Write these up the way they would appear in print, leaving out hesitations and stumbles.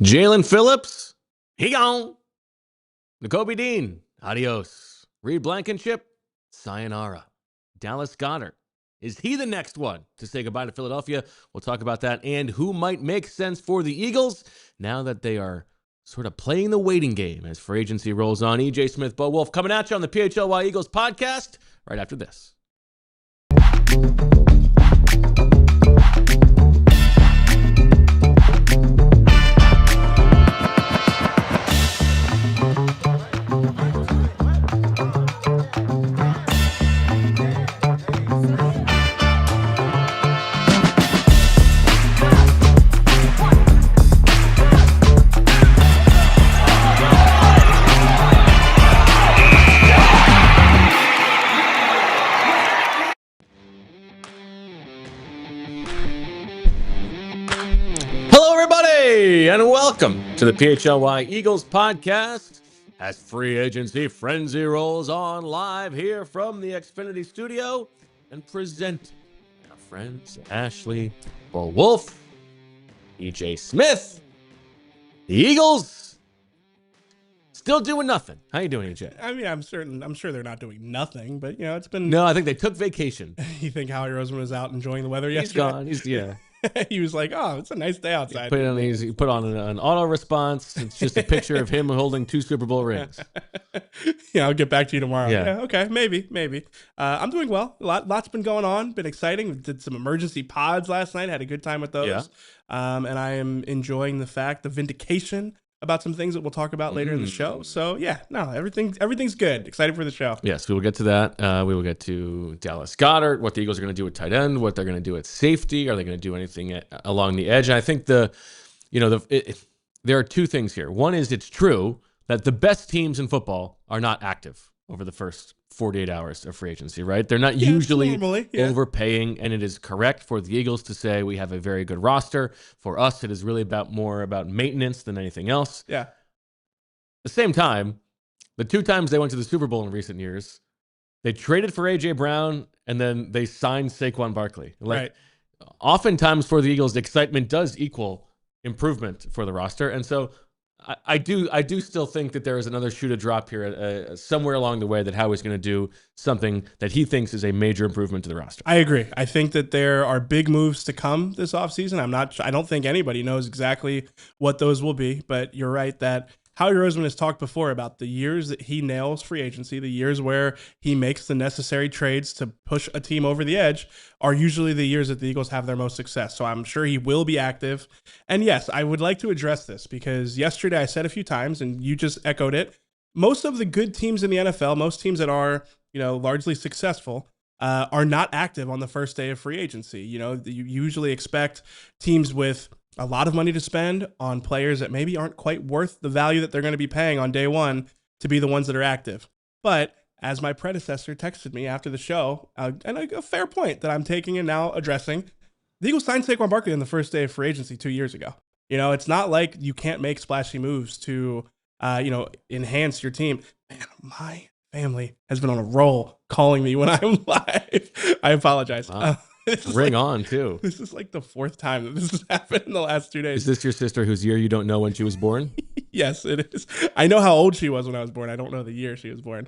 Jaelan Phillips, he gone. Nakobe Dean, adios. Reed Blankenship, sayonara. Dallas Goedert, is he the next one to say goodbye to Philadelphia? We'll talk about that and who might make sense for the Eagles now that they are sort of playing the waiting game as free agency rolls on. EJ Smith, Wulf coming at you on the PHLY Eagles podcast right after this. And welcome to the PHLY Eagles podcast as free agency frenzy rolls on live here from the Xfinity studio and present our friends Ashley, Wulf, EJ Smith. The Eagles still doing nothing. How you doing, EJ? I mean, I'm sure they're not doing nothing, but you know, it's been. No, I think they took vacation. You think Howie Roseman was out enjoying the weather yesterday? He's gone. Yeah. He was like, "Oh, it's a nice day outside." He put on an auto response. It's just a picture of him holding 2 Super Bowl rings. Yeah, I'll get back to you tomorrow. Yeah, okay, maybe. I'm doing well. Lots been going on. Been exciting. Did some emergency pods last night. Had a good time with those. Yeah. And I am enjoying the vindication about some things that we'll talk about later in the show. So yeah, no, everything's good. Excited for the show. Yes, we will get to that. We will get to Dallas Goedert, what the Eagles are going to do at tight end, what they're going to do at safety. Are they going to do anything along the edge? And I think there are two things here. One is it's true that the best teams in football are not active over the first 48 hours of free agency, right? They're not usually overpaying, and it is correct for the Eagles to say we have a very good roster. For us, it is really more about maintenance than anything else. Yeah. At the same time, the 2 times they went to the Super Bowl in recent years, they traded for A.J. Brown, and then they signed Saquon Barkley. Right. Oftentimes for the Eagles, excitement does equal improvement for the roster, and so I do still think that there is another shoe to drop here somewhere along the way that Howie's going to do something that he thinks is a major improvement to the roster. I agree. I think that there are big moves to come this offseason. I don't think anybody knows exactly what those will be, but you're right that Howie Roseman has talked before about the years that he nails free agency, the years where he makes the necessary trades to push a team over the edge are usually the years that the Eagles have their most success. So I'm sure he will be active. And yes, I would like to address this because yesterday I said a few times, and you just echoed it, most of the good teams in the NFL, most teams that are, largely successful, are not active on the first day of free agency. You usually expect teams with a lot of money to spend on players that maybe aren't quite worth the value that they're going to be paying on day one to be the ones that are active. But as my predecessor texted me after the show, and a fair point that I'm taking and now addressing, the Eagles signed Saquon Barkley on the first day of free agency 2 years ago. It's not like you can't make splashy moves to, enhance your team. Man, my family has been on a roll calling me when I'm live. I apologize. Wow. Ring on, too. This is like the 4th time that this has happened in the last 2 days. Is this your sister whose year you don't know when she was born? Yes, it is. I know how old she was when I was born. I don't know the year she was born.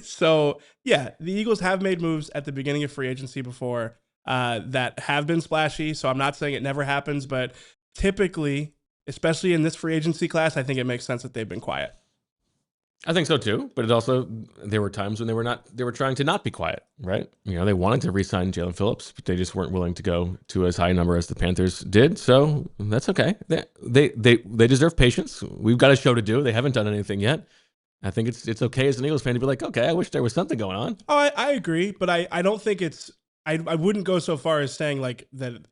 So, yeah, the Eagles have made moves at the beginning of free agency before that have been splashy. So I'm not saying it never happens, but typically, especially in this free agency class, I think it makes sense that they've been quiet. I think so too, but there were times when they were trying to not be quiet, right? They wanted to re-sign Jaelan Phillips, but they just weren't willing to go to as high a number as the Panthers did. So that's okay. They deserve patience. We've got a show to do. They haven't done anything yet. I think it's okay as an Eagles fan to be like, okay, I wish there was something going on. Oh, I agree, but I don't think it's. I wouldn't go so far as saying like that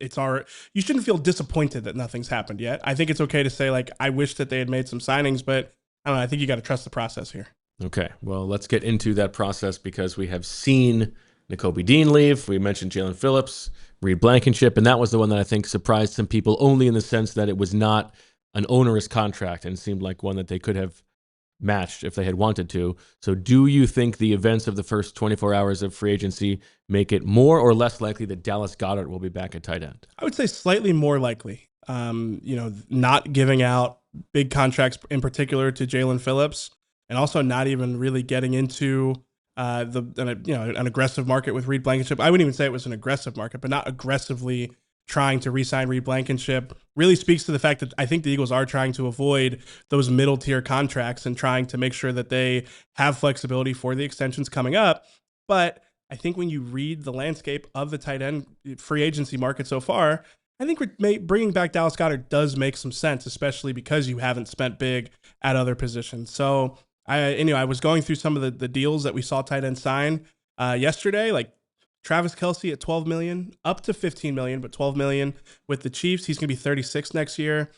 you shouldn't feel disappointed that nothing's happened yet. I think it's okay to say like, I wish that they had made some signings, but I don't know. I think you got to trust the process here. Okay. Well, let's get into that process because we have seen Nakobe Dean leave. We mentioned Jaelan Phillips, Reed Blankenship, and that was the one that I think surprised some people only in the sense that it was not an onerous contract and seemed like one that they could have matched if they had wanted to. So do you think the events of the first 24 hours of free agency make it more or less likely that Dallas Goedert will be back at tight end? I would say slightly more likely. Not giving out big contracts in particular to Jaelan Phillips, and also not even really getting into an aggressive market with Reed Blankenship. I wouldn't even say it was an aggressive market, but not aggressively trying to re-sign Reed Blankenship really speaks to the fact that I think the Eagles are trying to avoid those middle tier contracts and trying to make sure that they have flexibility for the extensions coming up. But I think when you read the landscape of the tight end free agency market so far, I think bringing back Dallas Goedert does make some sense, especially because you haven't spent big at other positions. So I was going through some of the deals that we saw tight end sign yesterday, like Travis Kelce at $12 million, up to $15 million, but $12 million with the Chiefs. He's going to be 36 next year.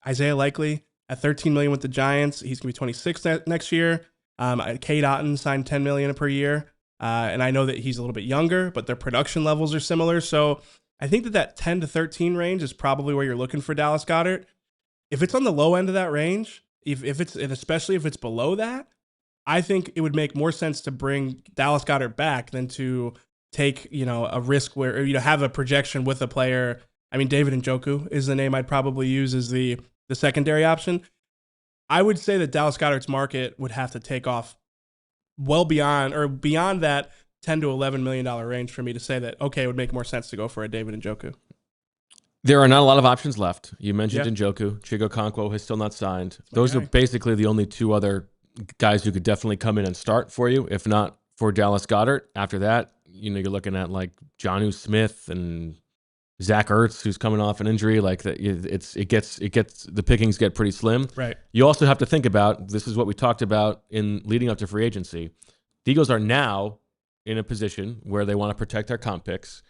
Isaiah Likely at $13 million with the Giants. He's going to be 26 next year. Cade Otton signed $10 million per year. And I know that he's a little bit younger, but their production levels are similar. So I think that 10 to 13 range is probably where you're looking for Dallas Goedert. If it's on the low end of that range, and especially if it's below that, I think it would make more sense to bring Dallas Goedert back than to take, a risk where, have a projection with a player. I mean, David Njoku is the name I'd probably use as the secondary option. I would say that Dallas Goedert's market would have to take off well beyond that 10 to $11 million range for me to say that, okay, it would make more sense to go for a David Njoku. There are not a lot of options left. You mentioned Njoku. Chigo Okonkwo has still not signed. Those are basically the only two other guys who could definitely come in and start for you, if not for Dallas Goedert. After that, you're looking at like Jonnu Smith and Zach Ertz, who's coming off an injury. Like that, the pickings get pretty slim. Right. You also have to think about, this is what we talked about in leading up to free agency. The Eagles are now in a position where they want to protect their comp picks.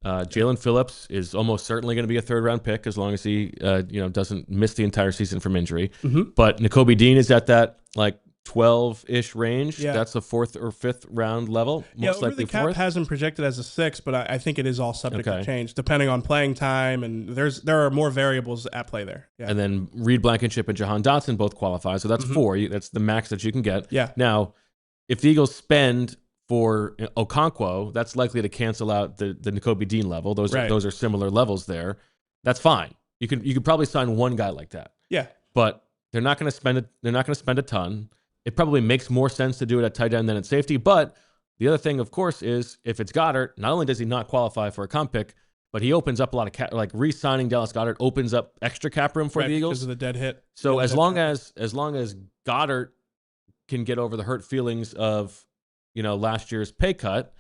Jaelan Phillips is almost certainly going to be a third-round pick as long as he doesn't miss the entire season from injury. Mm-hmm. But Nakobe Dean is at that like 12-ish range. Yeah. That's a 4th or 5th round level. Most likely the cap 4th. hasn't projected as a 6, but I think it is all subject to change depending on playing time, and there are more variables at play there. Yeah. And then Reed Blankenship and Jahan Dotson both qualify, so that's 4. That's the max that you can get. Yeah. Now, if the Eagles spend for Okonkwo, that's likely to cancel out the Nakobe Dean level. Those are similar levels there. That's fine. You could probably sign one guy like that. Yeah. But they're not going to spend it. They're not going to spend a ton. It probably makes more sense to do it at tight end than at safety. But the other thing, of course, is if it's Goedert, not only does he not qualify for a comp pick, but he opens up a lot of cap. Like re-signing Dallas Goedert opens up extra cap room for the Eagles because of the dead hit. So as long as Goedert can get over the hurt feelings of last year's pay cut,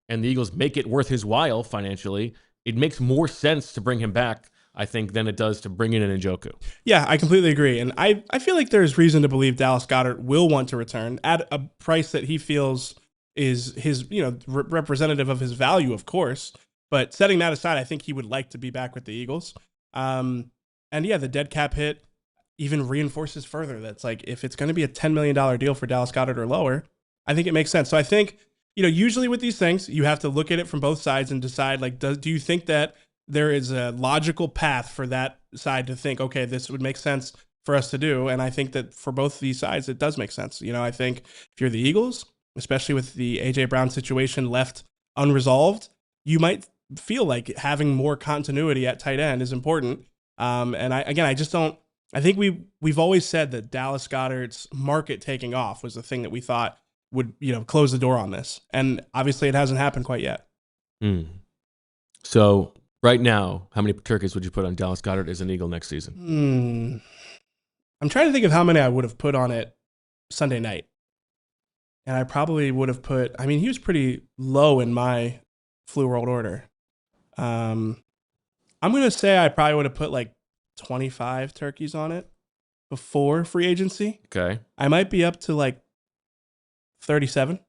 and the Eagles make it worth his while financially, it makes more sense to bring him back, I think, than it does to bring in an Njoku. Yeah, I completely agree. And I feel like there's reason to believe Dallas Goedert will want to return at a price that he feels is his, representative of his value, of course. But setting that aside, I think he would like to be back with the Eagles. And yeah, the dead cap hit even reinforces further that's like, if it's going to be a $10 million deal for Dallas Goedert or lower, I think it makes sense. So I think, usually with these things, you have to look at it from both sides and decide, like, do you think that there is a logical path for that side to think, okay, this would make sense for us to do? And I think that for both these sides, it does make sense. I think if you're the Eagles, especially with the A.J. Brown situation left unresolved, you might feel like having more continuity at tight end is important. And I just don't, I think we've always said that Dallas Goedert's market taking off was the thing that we thought would, close the door on this. And obviously it hasn't happened quite yet. So right now, how many turkeys would you put on Dallas Goedert as an Eagle next season? I'm trying to think of how many I would have put on it Sunday night. And I probably would have put, he was pretty low in my Flu World order. I'm going to say I probably would have put like 25 turkeys on it before free agency. Okay. I might be up to like 37.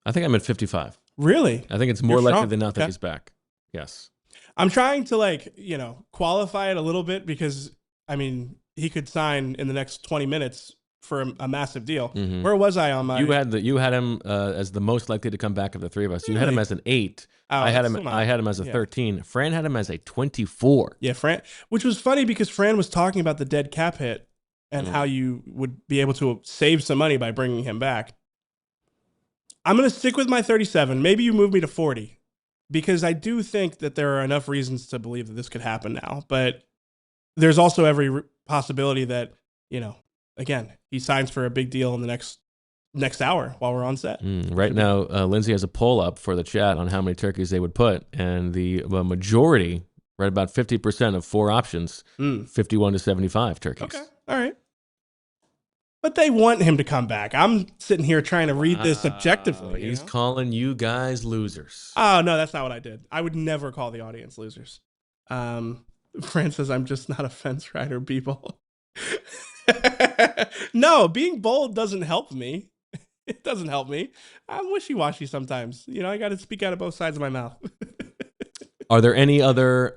I think I'm at 55. Really? I think it's more likely than not that he's back. Yes. I'm trying to qualify it a little bit because, he could sign in the next 20 minutes for a massive deal. Mm-hmm. Where was I on my... You had him as the most likely to come back of the three of us. You had him as an 8. Oh, I had him as a 13. Fran had him as a 24. Yeah, Fran, which was funny because Fran was talking about the dead cap hit and how you would be able to save some money by bringing him back. I'm going to stick with my 37. Maybe you move me to 40. because I do think that there are enough reasons to believe that this could happen now. But there's also every possibility that, again, he signs for a big deal in the next hour while we're on set. Right now, Lindsay has a poll up for the chat on how many turkeys they would put, and the majority, right about 50% of 4 options, 51 to 75 turkeys. Okay, all right. But they want him to come back. I'm sitting here trying to read this objectively. He's calling you guys losers. Oh, no, that's not what I did. I would never call the audience losers. Fran says, I'm just not a fence rider, people. No, being bold doesn't help me. It doesn't help me. I'm wishy-washy sometimes. I got to speak out of both sides of my mouth. Are there any other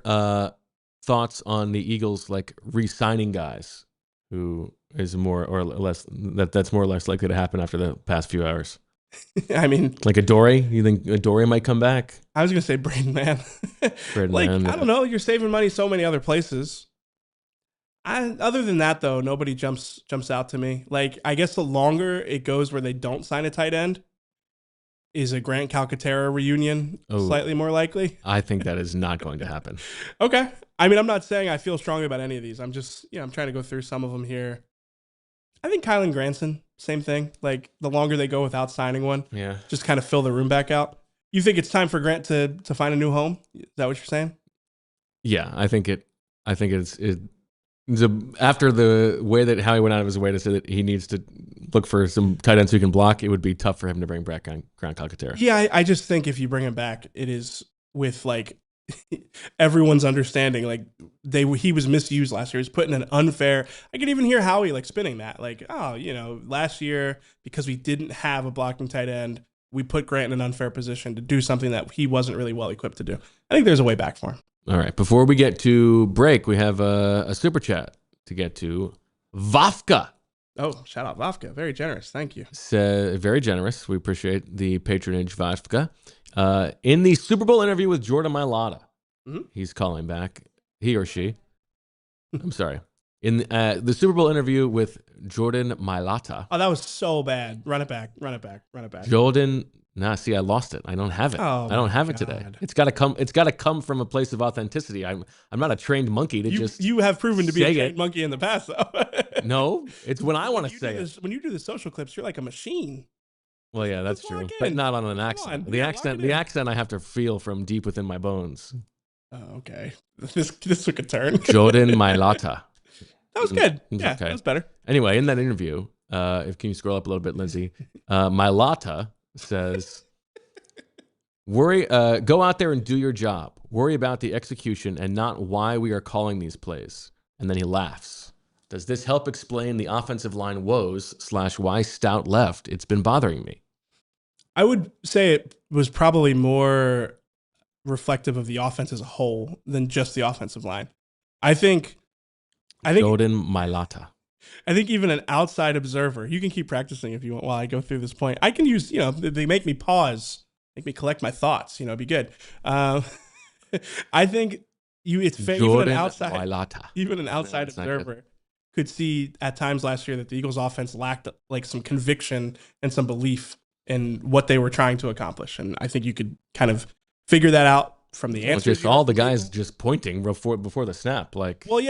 thoughts on the Eagles, like re-signing guys who is more or less that's more or less likely to happen after the past few hours? I mean, like Adore? You think Adore might come back? I was going to say Braden Mann. I don't know. You're saving money so many other places. Other than that, though, nobody jumps out to me. Like, I guess the longer it goes where they don't sign a tight end, is a Grant Calcaterra reunion slightly more likely? I think that is not going to happen. Okay. I mean, I'm not saying I feel strongly about any of these. I'm just, I'm trying to go through some of them here. I think Kylan Granson, same thing. Like, the longer they go without signing one, just kind of fill the room back out. You think it's time for Grant to find a new home? Is that what you're saying? Yeah, I think it's after the way that Howie went out of his way to say that he needs to look for some tight ends who can block, it would be tough for him to bring back Grant Calcaterra. Yeah, I just think if you bring him back, it is with like everyone's understanding. Like he was misused last year. He was put in an unfair. I could even hear Howie like spinning that. Like, last year because we didn't have a blocking tight end, we put Grant in an unfair position to do something that he wasn't really well equipped to do. I think there's a way back for him. All right. Before we get to break, we have a super chat to get to. Vafka. Oh, shout out Vafka. Very generous. Thank you. Very generous. We appreciate the patronage, Vafka. In the Super Bowl interview with Jordan Mailata, he's calling back. He or she. I'm sorry. In the Super Bowl interview with Jordan Mailata. Oh, that was so bad. Run it back. Jordan. See, I lost it. I don't have it. I don't have it today. It's got to come from a place of authenticity. I'm not a trained monkey to just. You have proven to be a trained monkey in the past, though. No, it's when I want to say it. When you do the social clips, you're like a machine. Well, yeah, that's true, but not on an accent. The accent I have to feel from deep within my bones. Oh, okay. This took a turn. Jordan Mailata. That was good. Yeah, okay. That was better. Anyway, in that interview, can you scroll up a little bit, Lindsay? Mailata says, go out there and do your job. Worry about the execution and not why we are calling these plays. And then he laughs. Does this help explain the offensive line woes / why Stout left? It's been bothering me. I would say it was probably more reflective of the offense as a whole than just the offensive line. I think Jordan Mailata. I think even an outside observer, you can keep practicing if you want while I go through this point. I can use, they make me pause, make me collect my thoughts, be good. I think it's fair, even an outside observer could see at times last year that the Eagles offense lacked like some conviction and some belief in what they were trying to accomplish. And I think you could kind of figure that out from the answer. Just all the guys just pointing before the snap. Like, well,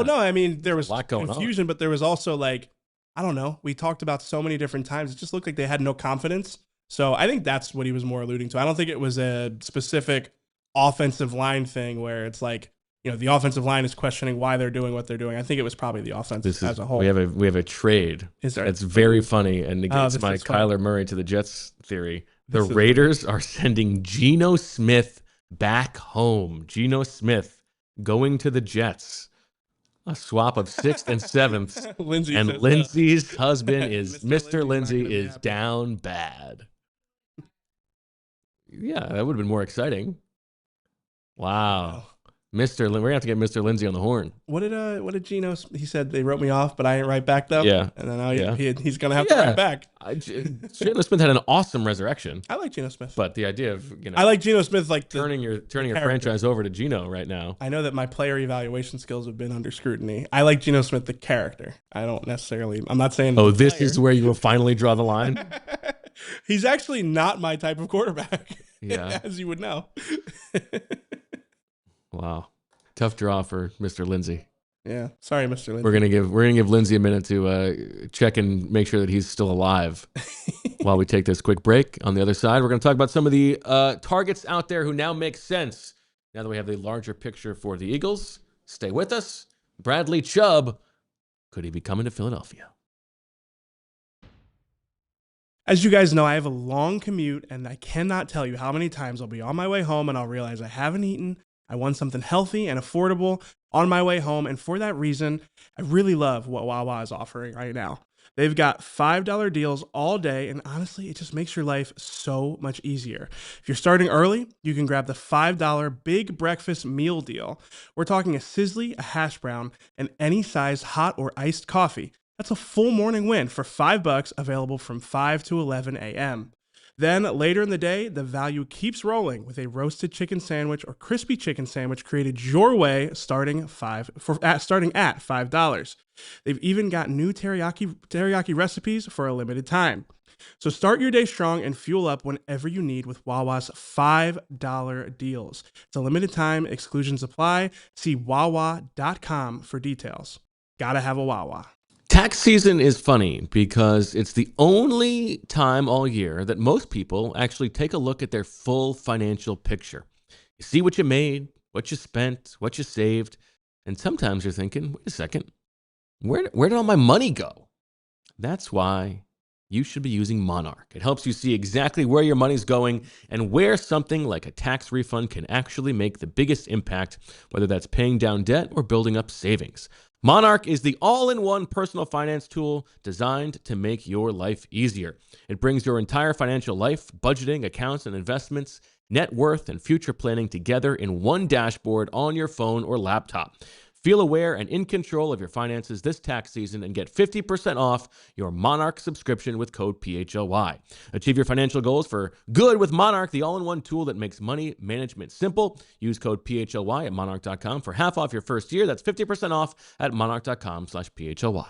no, I mean, there was a lot confusion, but there was also like, I don't know. We talked about so many different times. It just looked like they had no confidence. So I think that's what he was more alluding to. I don't think it was a specific offensive line thing where it's like, the offensive line is questioning why they're doing what they're doing. I think it was probably the offense as a whole. We have a trade. It's very funny and against my Kyler Murray to the Jets theory. The Raiders are sending Geno Smith back home. Geno Smith going to the Jets. A swap of 6th and 7th. Lindsay's husband is Mr. Lindsay is down bad. Yeah, that would have been more exciting. Wow. We're gonna have to get Mr. Lindsay on the horn. What did Geno? He said they wrote me off, but I ain't right back though. Yeah, and then he's gonna have to write back. Geno Smith had an awesome resurrection. I like Geno Smith, but the idea of I like Geno Smith like turning your franchise over to Geno right now. I know that my player evaluation skills have been under scrutiny. I like Geno Smith the character. I don't necessarily. I'm not saying. This is where you will finally draw the line. He's actually not my type of quarterback. Yeah. as you would know. Wow. Tough draw for Mr. Lindsay. Yeah. Sorry, Mr. Lindsay. We're gonna give Lindsay a minute to check and make sure that he's still alive while we take this quick break. On the other side, we're gonna talk about some of the targets out there who now make sense now that we have the larger picture for the Eagles. Stay with us. Bradley Chubb, could he be coming to Philadelphia? As you guys know, I have a long commute, and I cannot tell you how many times I'll be on my way home and I'll realize I haven't eaten. I want something healthy and affordable on my way home, and for that reason, I really love what Wawa is offering right now. They've got $5 deals all day, and honestly, it just makes your life so much easier. If you're starting early, you can grab the $5 Big Breakfast Meal Deal. We're talking a sizzly, a hash brown, and any size hot or iced coffee. That's a full morning win for $5, available from 5 to 11 a.m. Then later in the day, the value keeps rolling with a roasted chicken sandwich or crispy chicken sandwich created your way starting at $5. They've even got new teriyaki recipes for a limited time. So start your day strong and fuel up whenever you need with Wawa's $5 deals. It's a limited time, exclusions apply. See wawa.com for details. Gotta have a Wawa. Tax season is funny because it's the only time all year that most people actually take a look at their full financial picture. You see what you made, what you spent, what you saved, and sometimes you're thinking, wait a second, where did all my money go? That's why you should be using Monarch. It helps you see exactly where your money's going and where something like a tax refund can actually make the biggest impact, whether that's paying down debt or building up savings. Monarch is the all-in-one personal finance tool designed to make your life easier. It brings your entire financial life, budgeting, accounts, and investments, net worth, and future planning together in one dashboard on your phone or laptop. Feel aware and in control of your finances this tax season and get 50% off your Monarch subscription with code PHLY. Achieve your financial goals for good with Monarch, the all-in-one tool that makes money management simple. Use code PHLY at monarch.com for half off your first year. That's 50% off at monarch.com/PHLY.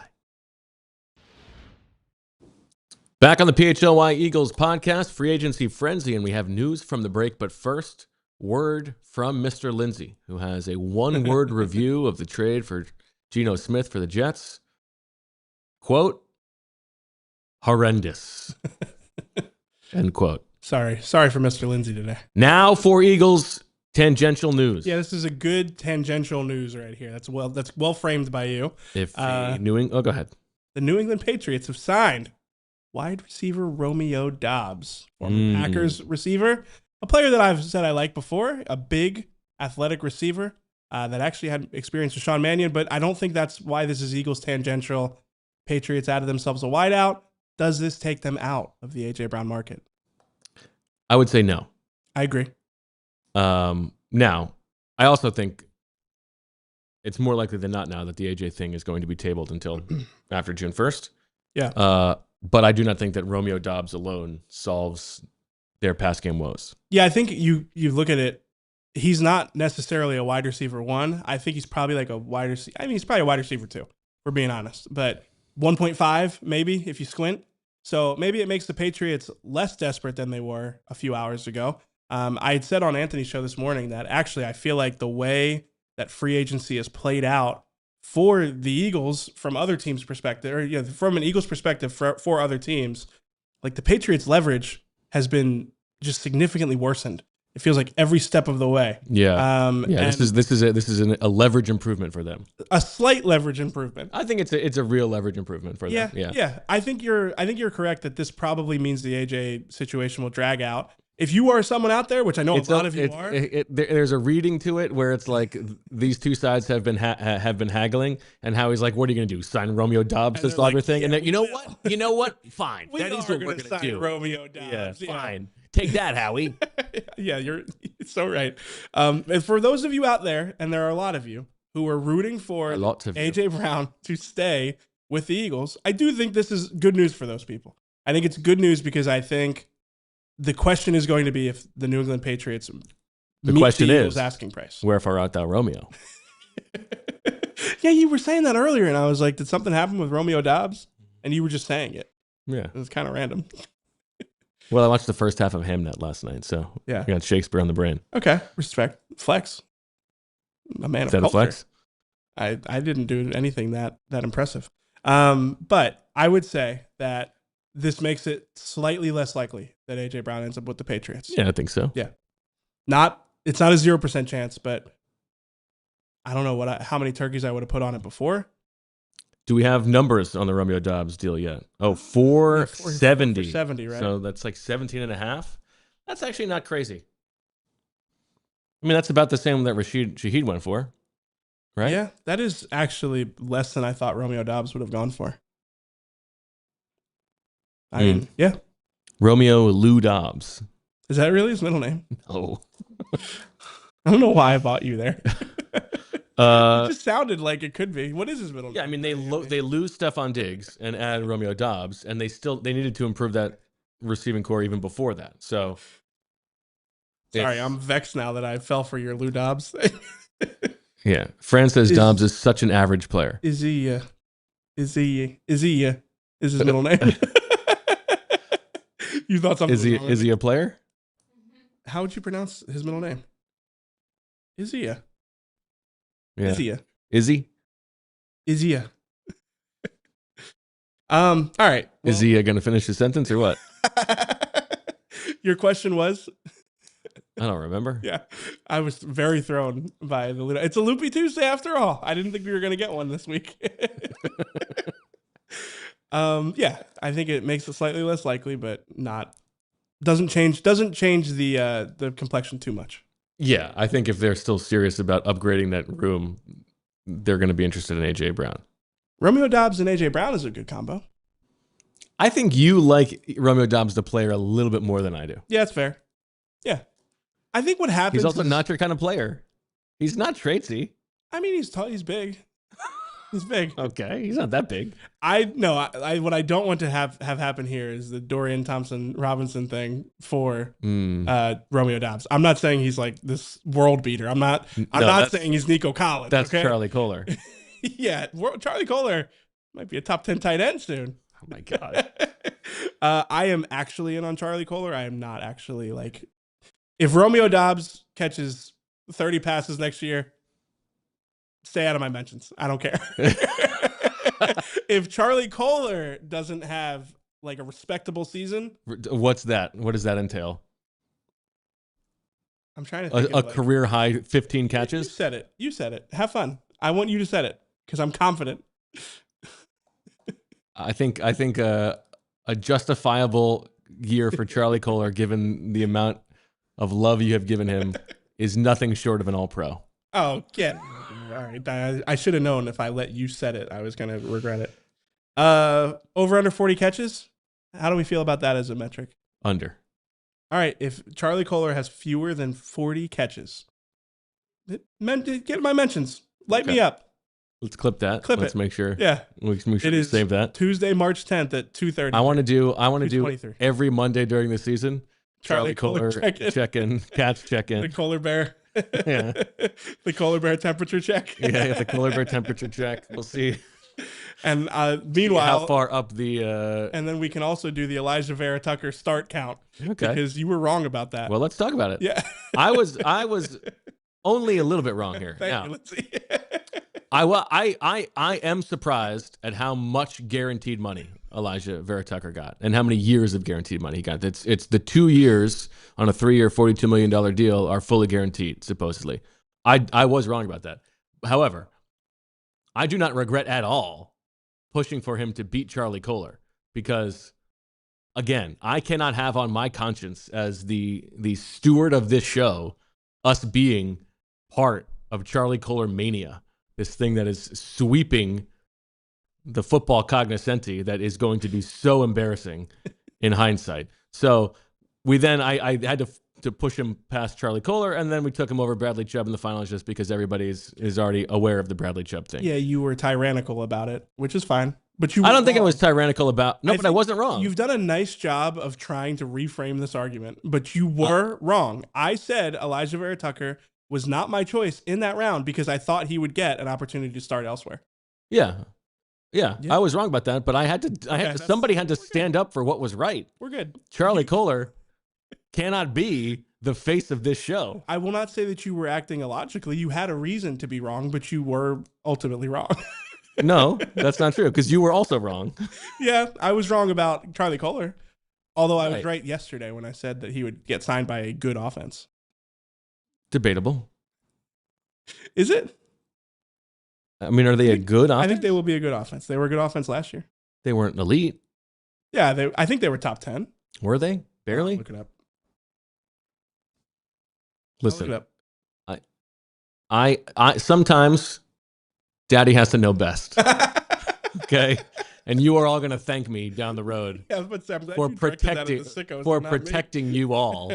Back on the PHLY Eagles podcast, free agency frenzy, and we have news from the break. But first, word from Mr. Lindsay, who has a one-word review of the trade for Geno Smith for the Jets. Quote, horrendous. End quote. Sorry for Mr. Lindsay today. Now for Eagles tangential news. Yeah, this is a good tangential news right here. That's well framed by you. If go ahead. The New England Patriots have signed wide receiver Romeo Doubs, former Packers receiver, a player that I've said I like before, a big athletic receiver that actually had experience with Sean Mania, but I don't think that's why this is Eagles tangential. Patriots added themselves a wideout. Does this take them out of the A.J. Brown market? I would say no. I agree. Now, I also think it's more likely than not now that the A.J. thing is going to be tabled until after June 1st. Yeah. But I do not think that Romeo Doubs alone solves their pass game woes. Yeah, I think you look at it, he's not necessarily a wide receiver one. I think he's probably like a wide receiver. I mean, he's probably a wide receiver two, for being honest. But 1.5 maybe if you squint. So maybe it makes the Patriots less desperate than they were a few hours ago. I had said on Anthony's show this morning that actually I feel like the way that free agency has played out for the Eagles from other teams' perspective, or from an Eagles perspective for other teams, like the Patriots' leverage has been just significantly worsened. It feels like every step of the way. Yeah. This is a leverage improvement for them. A slight leverage improvement. I think it's a real leverage improvement for them. Yeah. I think you're correct that this probably means the AJ situation will drag out. If you are someone out there, which I know a lot of you are, there's a reading to it where it's like these two sides have been haggling, and Howie's like, "What are you going to do? Sign Romeo Doubs this lager thing?" And you know what? Fine, that is what we're going to do. Romeo Doubs. Yeah, fine. Take that, Howie. Yeah, you're so right. And for those of you out there, and there are a lot of you who are rooting for AJ Brown to stay with the Eagles, I do think this is good news for those people. I think it's good news because I think the question is going to be if the New England Patriots meet the Eagles' asking price. Wherefore art thou, Romeo? Yeah, you were saying that earlier, and I was like, did something happen with Romeo Doubs? And you were just saying it. Yeah. It was kind of random. Well, I watched the first half of Hamnet last night, so Yeah. I got Shakespeare on the brain. Okay, respect. Flex. A man Is of that a culture. flex? I didn't do anything that impressive. But I would say that this makes it slightly less likely that AJ Brown ends up with the Patriots. Yeah, I think so. Yeah. It's not a 0% chance, but I don't know how many turkeys I would have put on it before. Do we have numbers on the Romeo Doubs deal yet? Oh, 470. 470, right? So that's like 17 and a half. That's actually not crazy. I mean, that's about the same that Shaheed went for, right? Yeah, that is actually less than I thought Romeo Doubs would have gone for. I mean, yeah. Romeo Lou Doubs. Is that really his middle name? Oh. I don't know why I bought you there. It just sounded like it could be. What is his middle name? Yeah, I mean, they lose Stephon Diggs and add Romeo Doubs, and they needed to improve that receiving core even before that. So, sorry, I'm vexed now that I fell for your Lou Doubs. Yeah, Fran says Doubs is such an average player. Is he? Is his middle name? You thought something? Is he a player? How would you pronounce his middle name? Izia. Yeah. Izia. Izzy? Izia. All right. Well, is he going to finish his sentence or what? Your question was? I don't remember. Yeah. I was very thrown by the It's a loopy Tuesday after all. I didn't think we were going to get one this week. Yeah, I think it makes it slightly less likely, but doesn't change the complexion too much. Yeah, I think if they're still serious about upgrading that room, they're going to be interested in AJ Brown. Romeo Doubs and AJ Brown is a good combo. I think you like Romeo Doubs the player a little bit more than I do. Yeah, that's fair. Yeah. I think what happens He's also not your kind of player. He's not traitsy. I mean, he's tall, he's big. He's big. Okay, he's not that big. What I don't want to have happen here is the Dorian Thompson-Robinson thing for Romeo Doubs. I'm not saying he's like this world beater. I'm not saying he's Nico Collins. That's okay? Charlie Kolar. Yeah, Charlie Kolar might be a top 10 tight end soon. Oh my God. I am actually in on Charlie Kolar. I am not actually like, if Romeo Doubs catches 30 passes next year, stay out of my mentions. I don't care. If Charlie Kolar doesn't have like a respectable season. What's that? What does that entail? I'm trying to think a career high 15 catches? You said it. Have fun. I want you to say it because I'm confident. I think a justifiable year for Charlie Kolar, given the amount of love you have given him, is nothing short of an All-Pro. Oh, get all right. I should have known if I let you set it. I was going to regret it. Over under 40 catches. How do we feel about that as a metric? Under. All right. If Charlie Kolar has fewer than 40 catches, get my mentions. Light me up. Let's clip that. Let's make sure. Yeah. We should save that. Tuesday, March 10th at 2:30. I want to do every Monday during the season. Charlie Kolar check-in. Cats check-in. The Kolar Bear. Yeah. The Kolar Bear temperature check. Yeah, the Kolar Bear temperature check. We'll see. And meanwhile, how far up the and then we can also do the Elijah Vera Tucker start count. Okay. Because you were wrong about that. Well, let's talk about it. Yeah. I was only a little bit wrong here. Thank you. Let's see. I am surprised at how much guaranteed money Elijah Vera Tucker got and how many years of guaranteed money he got. It's the 2 years on a 3-year, $42 million deal are fully guaranteed, supposedly. I was wrong about that. However, I do not regret at all pushing for him to beat Charlie Kolar because, again, I cannot have on my conscience as the steward of this show us being part of Charlie Kolar mania. This thing that is sweeping the football cognoscenti that is going to be so embarrassing in hindsight. So I had to push him past Charlie Kolar, and then we took him over Bradley Chubb in the finals just because everybody is already aware of the Bradley Chubb thing. Yeah, you were tyrannical about it, which is fine. But I don't think I was tyrannical about. No, but I wasn't wrong. You've done a nice job of trying to reframe this argument, but you were wrong. I said Elijah Vera Tucker was not my choice in that round because I thought he would get an opportunity to start elsewhere. Yeah. Yeah, Yeah. I was wrong about that, but somebody had to stand up for what was right. We're good. Charlie Kolar cannot be the face of this show. I will not say that you were acting illogically. You had a reason to be wrong, but you were ultimately wrong. No, that's not true, because you were also wrong. Yeah, I was wrong about Charlie Kolar. Although I was Right. right yesterday when I said that he would get signed by a good offense. Debatable. Is it? I mean, are they a good offense? I think they will be a good offense. They were a good offense last year. They weren't elite. Yeah, I think they were top 10. Were they? Barely? Look it up. Listen, Look I sometimes Daddy has to know best. it up. Okay? And you are all going to thank me down the road Yeah, but Sam, for protecting you all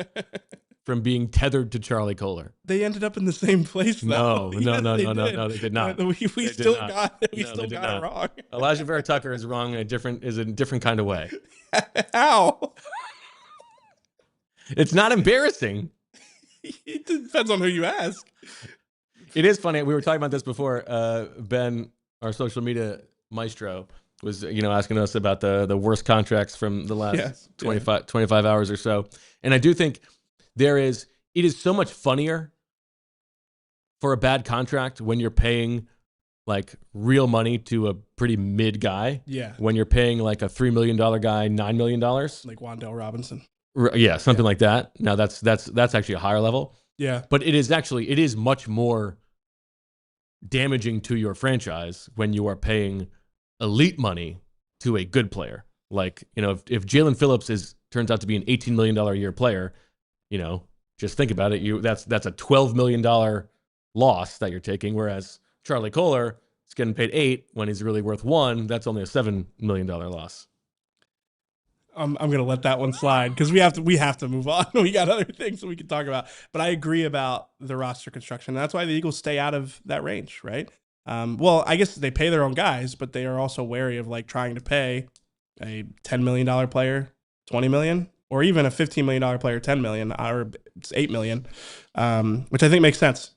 from being tethered to Charlie Kolar. They ended up in the same place, though. No, they did not. We They still did not. got No, they did it not. wrong. Elijah Vera Tucker is wrong in a different kind of way. How? It's not embarrassing. It depends on who you ask. It is funny. We were talking about this before. Ben, our social media maestro, was asking us about the worst contracts from the last 25 hours or so. And I do think it is so much funnier for a bad contract when you're paying like real money to a pretty mid guy. Yeah. When you're paying like a $3 million guy $9 million. Like Wan'Dale Robinson. Yeah, something like that. Now that's actually a higher level. Yeah. But it is much more damaging to your franchise when you are paying elite money to a good player. Like, if Jaelan Phillips turns out to be an $18 million a year player, just think about it. That's a $12 million loss that you're taking. Whereas Charlie Kolar is getting paid $8 when he's really worth $1. That's only a $7 million loss. I'm gonna let that one slide because we have to move on. We got other things that we can talk about. But I agree about the roster construction. That's why the Eagles stay out of that range, right? Well, I guess they pay their own guys, but they are also wary of like trying to pay a $10 million player $20 million, or even a $15 million player $10 million, or it's $8 million, which I think makes sense.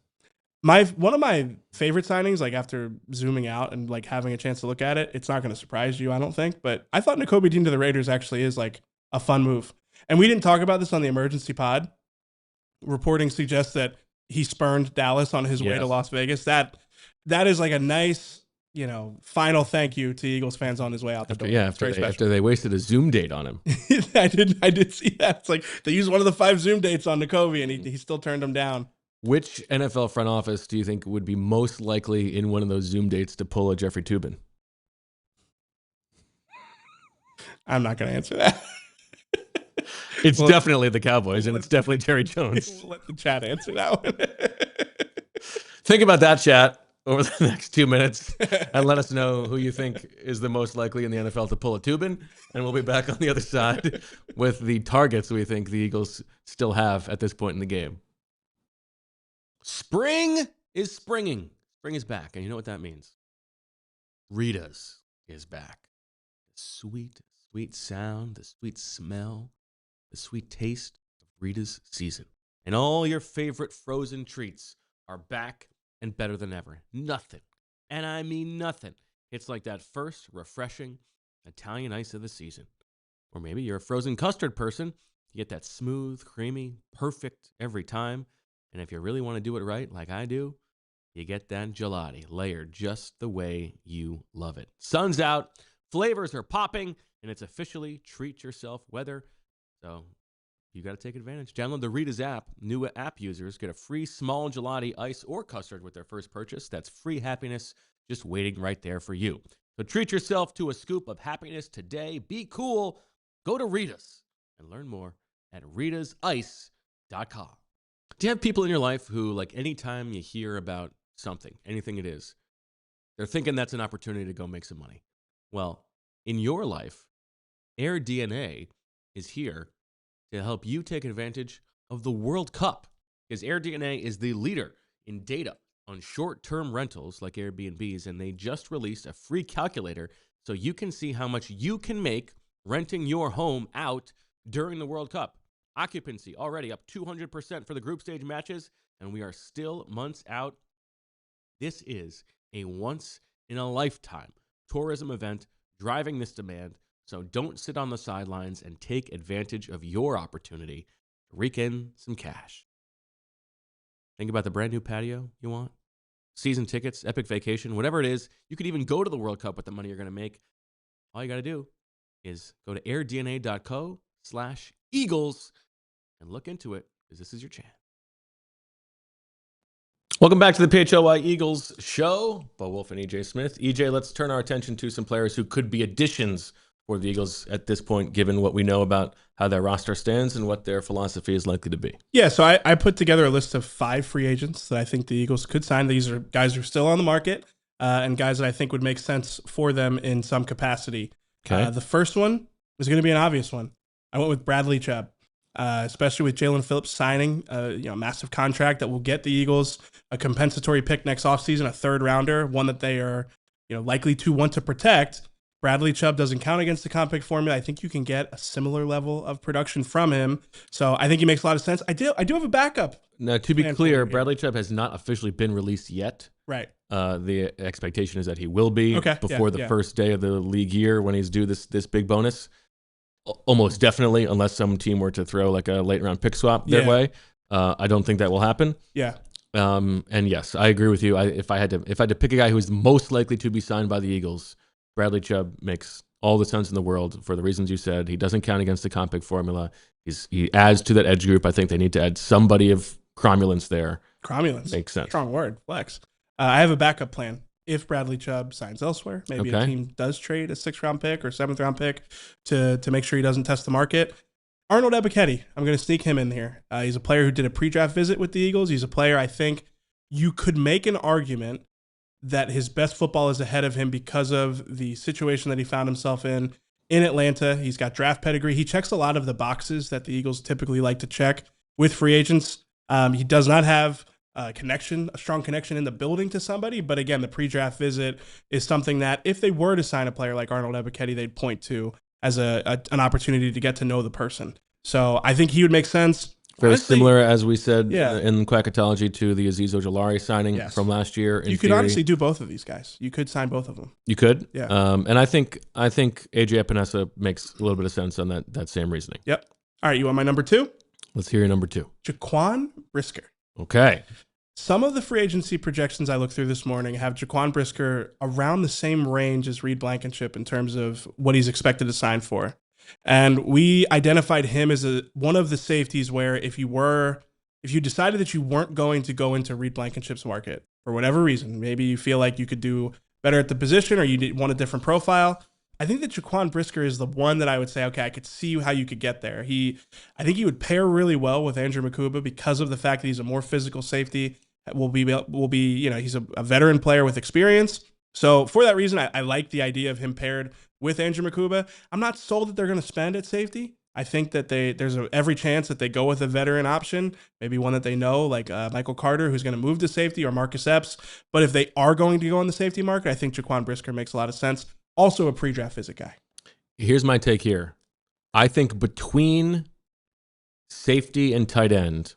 One of my favorite signings, like after zooming out and like having a chance to look at it, it's not going to surprise you, I don't think, but I thought Nakobe Dean to the Raiders actually is like a fun move. And we didn't talk about this on the emergency pod. Reporting suggests that he spurned Dallas on his way to Las Vegas. That is like a nice, final thank you to Eagles fans on his way out the door. Yeah, after they wasted a Zoom date on him. I did see that. It's like they used one of the 5 Zoom dates on Nakobe, and he still turned them down. Which NFL front office do you think would be most likely in one of those Zoom dates to pull a Jeffrey Toobin? I'm not going to answer that. It's definitely the Cowboys, and it's definitely Jerry Jones. We'll let the chat answer that one. Think about that, chat, over the next 2 minutes, and let us know who you think is the most likely in the NFL to pull a Toobin, and we'll be back on the other side with the targets we think the Eagles still have at this point in the game. Spring is springing. Spring is back, and you know what that means. Rita's is back. The sweet, sweet sound, the sweet smell, the sweet taste of Rita's season. And all your favorite frozen treats are back and better than ever. Nothing, and I mean nothing, it's like that first refreshing Italian ice of the season. Or maybe you're a frozen custard person. You get that smooth, creamy, perfect every time. And if you really want to do it right, like I do, you get that gelati layered just the way you love it. Sun's out, flavors are popping, and it's officially treat yourself weather. So you got to take advantage. Download the Rita's app. New app users get a free small gelati, ice, or custard with their first purchase. That's free happiness just waiting right there for you. So treat yourself to a scoop of happiness today. Be cool. Go to Rita's and learn more at rita'ice.com. Do you have people in your life who, like, anytime you hear about something, anything it is, they're thinking that's an opportunity to go make some money? Well, in your life, AirDNA is here to help you take advantage of the World Cup, because AirDNA is the leader in data on short-term rentals like Airbnbs, and they just released a free calculator so you can see how much you can make renting your home out during the World Cup. Occupancy already up 200% for the group stage matches, and we are still months out. This is a once-in-a-lifetime tourism event driving this demand. So don't sit on the sidelines and take advantage of your opportunity to rake in some cash. Think about the brand new patio you want, season tickets, epic vacation, whatever it is. You could even go to the World Cup with the money you're going to make. All you got to do is go to airdna.co/Eagles and look into it, because this is your chance. Welcome back to the PHLY Eagles show. Wulf and EJ Smith. EJ, let's turn our attention to some players who could be additions for the Eagles at this point, given what we know about how their roster stands and what their philosophy is likely to be. Yeah, so I put together a list of 5 free agents that I think the Eagles could sign. These are guys who are still on the market and guys that I think would make sense for them in some capacity. Okay. The first one is going to be an obvious one. I went with Bradley Chubb, especially with Jaelan Phillips signing a massive contract that will get the Eagles a compensatory pick next offseason, a 3rd rounder, one that they are likely to want to protect. Bradley Chubb doesn't count against the comp pick formula. I think you can get a similar level of production from him. So I think he makes a lot of sense. I do have a backup. Now, to be clear, Bradley Chubb has not officially been released yet. Right. The expectation is that he will be before the first day of the league year when he's due this big bonus. Almost definitely, unless some team were to throw like a late round pick swap their way. I don't think that will happen. Yeah. And yes, I agree with you. If I had to pick a guy who is most likely to be signed by the Eagles, Bradley Chubb makes all the sense in the world for the reasons you said. He doesn't count against the comp pick formula. He adds to that edge group. I think they need to add somebody of cromulence there. Cromulence makes sense. Strong word. Flex. I have a backup plan. If Bradley Chubb signs elsewhere, maybe a team does trade a 6th round pick or 7th round pick to make sure he doesn't test the market. Arnold Ebiketie, I'm going to sneak him in here. He's a player who did a pre-draft visit with the Eagles. He's a player I think you could make an argument that his best football is ahead of him because of the situation that he found himself in Atlanta. He's got draft pedigree. He checks a lot of the boxes that the Eagles typically like to check with free agents. He does not have a strong connection in the building to somebody. But again, the pre-draft visit is something that if they were to sign a player like Arnold Ebiketie, they'd point to as an opportunity to get to know the person. So I think he would make sense. Very similar, as we said in Quackatology, to the Azeez Ojulari signing from last year. You could honestly do both of these guys. You could sign both of them. You could? Yeah. And I think AJ Epinesa makes a little bit of sense on that same reasoning. Yep. All right, you want my number 2? Let's hear your number 2. Jaquan Brisker. Okay. Some of the free agency projections I looked through this morning have Jaquan Brisker around the same range as Reed Blankenship in terms of what he's expected to sign for. And we identified him as one of the safeties where if you decided that you weren't going to go into Reed Blankenship's market for whatever reason, maybe you feel like you could do better at the position or you want a different profile, I think that Jaquan Brisker is the one that I would say, okay, I could see how you could get there. I think he would pair really well with Andrew Nakobe because of the fact that he's a more physical safety. Will be he's a veteran player with experience. So for that reason, I like the idea of him paired with Andrew Nakobe. I'm not sold that they're going to spend at safety. I think that there's every chance that they go with a veteran option, maybe one that they know, like Michael Carter, who's going to move to safety, or Marcus Epps. But if they are going to go on the safety market, I think Jaquan Brisker makes a lot of sense. Also a pre-draft visit guy. Here's my take here. I think between safety and tight end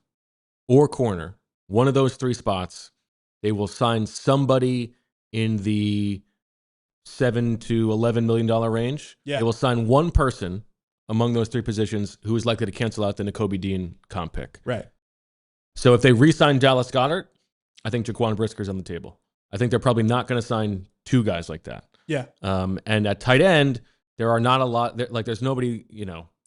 or corner, one of those 3 spots, they will sign somebody in the $7 to $11 million range. Yeah. They will sign one person among those 3 positions who is likely to cancel out the Nakobe Dean comp pick. Right. So if they re-sign Dallas Goedert, I think Jaquan Brisker's on the table. I think they're probably not going to sign 2 guys like that. Yeah. And at tight end, there are not a lot. There's nobody,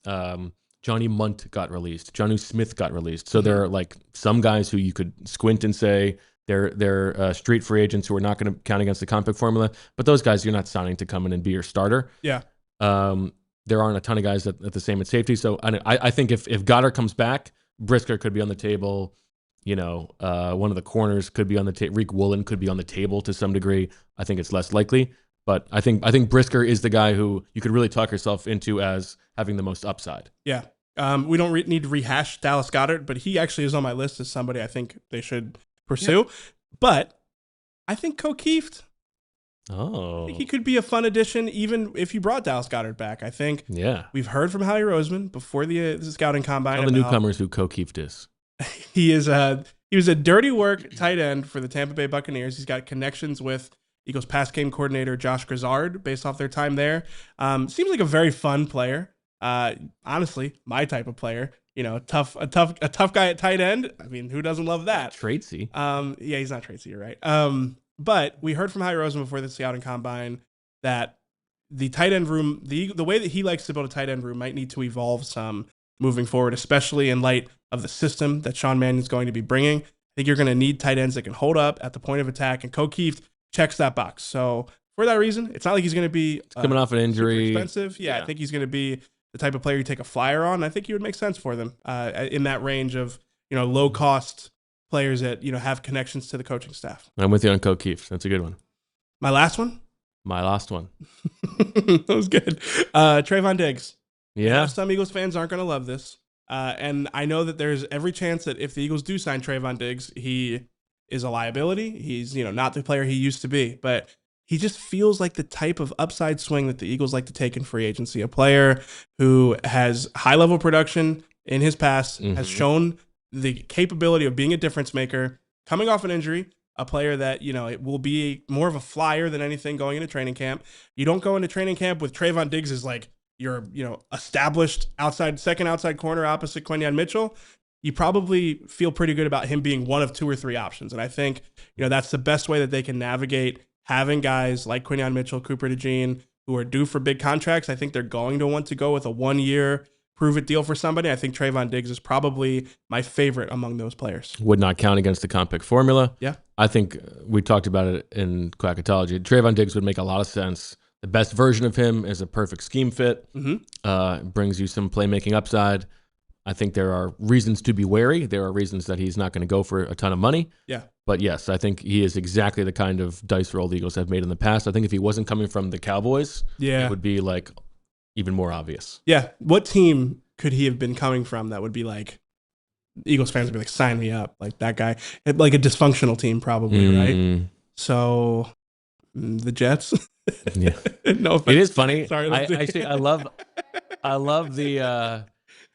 Johnny Munt got released. Jonnu Smith got released. So there are like some guys who you could squint and say they're street free agents who are not going to count against the comp pick formula. But those guys you're not signing to come in and be your starter. Yeah. There aren't a ton of guys at the same at safety. So I think if Goddard comes back, Brisker could be on the table. One of the corners could be on the table. Reek Woolen could be on the table to some degree. I think it's less likely. But I think Brisker is the guy who you could really talk yourself into as having the most upside. Yeah. We don't need to rehash Dallas Goedert, but he actually is on my list as somebody I think they should pursue. Yeah. But I think Kieft. I think he could be a fun addition, even if you brought Dallas Goedert back. I think we've heard from Howie Roseman before the scouting combine. Tell the newcomers who Kieft is. He was a dirty work tight end for the Tampa Bay Buccaneers. He's got connections with Eagles pass game coordinator Josh Grizzard, based off their time there. Seems like a very fun player. Honestly, my type of player. You know, a tough guy at tight end. I mean, who doesn't love that? Traitsy. Yeah, he's not Traitsy, you're right. But we heard from Howie Roseman before the scouting combine that the tight end room, the way that he likes to build a tight end room might need to evolve some moving forward, especially in light of the system that Sean Mannion's going to be bringing. I think you're going to need tight ends that can hold up at the point of attack, and Kieft checks that box. So for that reason, it's not like he's going to be coming off an injury. Expensive. Yeah, I think he's going to be the type of player you take a flyer on. I think he would make sense for them in that range of, you know, low cost players that, you know, have connections to the coaching staff. I'm with you on Kieft. That's a good one. My last one. That was good. Trevon Diggs. Yeah. Some Eagles fans aren't going to love this. And I know that there's every chance that if the Eagles do sign Trevon Diggs, he is a liability. He's, you know, not the player he used to be, but he just feels like the type of upside swing that the Eagles like to take in free agency. A player who has high level production in his past, has shown the capability of being a difference maker, coming off an injury, a player that, you know, it will be more of a flyer than anything going into training camp. You don't go into training camp with Trevon Diggs as like your, you know, established second outside corner opposite Quinyon Mitchell. You probably feel pretty good about him being one of 2 or 3 options. And I think, you know, that's the best way that they can navigate having guys like Quinyon Mitchell, Cooper DeJean, who are due for big contracts. I think they're going to want to go with a 1-year prove-it deal for somebody. I think Trevon Diggs is probably my favorite among those players. Would not count against the comp pick formula. Yeah. I think we talked about it in Quackatology. Trevon Diggs would make a lot of sense. The best version of him is a perfect scheme fit. Brings you some playmaking upside. I think there are reasons to be wary. There are reasons that he's not going to go for a ton of money. Yeah. But yes, I think he is exactly the kind of dice roll the Eagles have made in the past. I think if he wasn't coming from the Cowboys, it would be like even more obvious. Yeah. What team could he have been coming from that would be like, Eagles fans would be like, sign me up? Like that guy, like a dysfunctional team probably, right? So the Jets. Yeah. No, it is funny. Sorry, I love the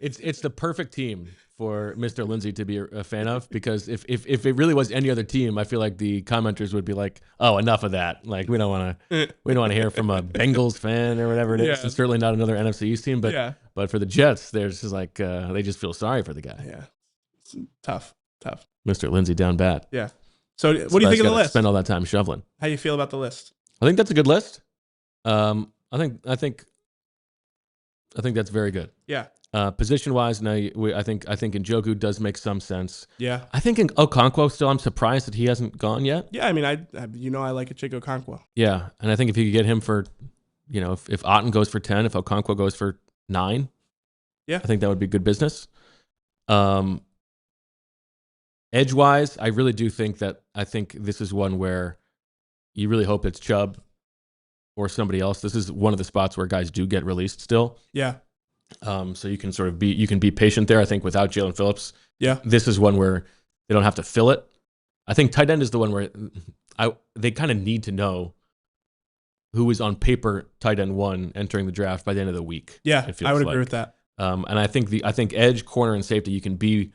it's the perfect team for Mr. Lindsay to be a fan of, because if it really was any other team, I feel like the commenters would be like, "Oh, enough of that. Like we don't want to hear from a Bengals fan or whatever it is. Yeah. It's certainly not another NFC East team, but for the Jets, there's just like they just feel sorry for the guy. Yeah, it's tough. Mr. Lindsay down bad. Yeah. So what do you think of the list? Spend all that time shoveling. How do you feel about the list? I think that's a good list. I think that's very good. Yeah. Position wise, now I think Njoku does make some sense. Yeah. I think in Okonkwo still, I'm surprised that he hasn't gone yet. Yeah, I mean, I like a Chico Okonkwo. Yeah, and I think if you could get him for, you know, if Otten goes for 10, if Okonkwo goes for 9, I think that would be good business. Edge wise, I really do think this is one where you really hope it's Chubb or somebody else. This is one of the spots where guys do get released still. Yeah. So you can be patient there. I think without Jaelan Phillips, this is one where they don't have to fill it. I think tight end is the one where they kind of need to know who is on paper tight end 1 entering the draft by the end of the week. Yeah, I would agree with that. And I think edge, corner, and safety, you can be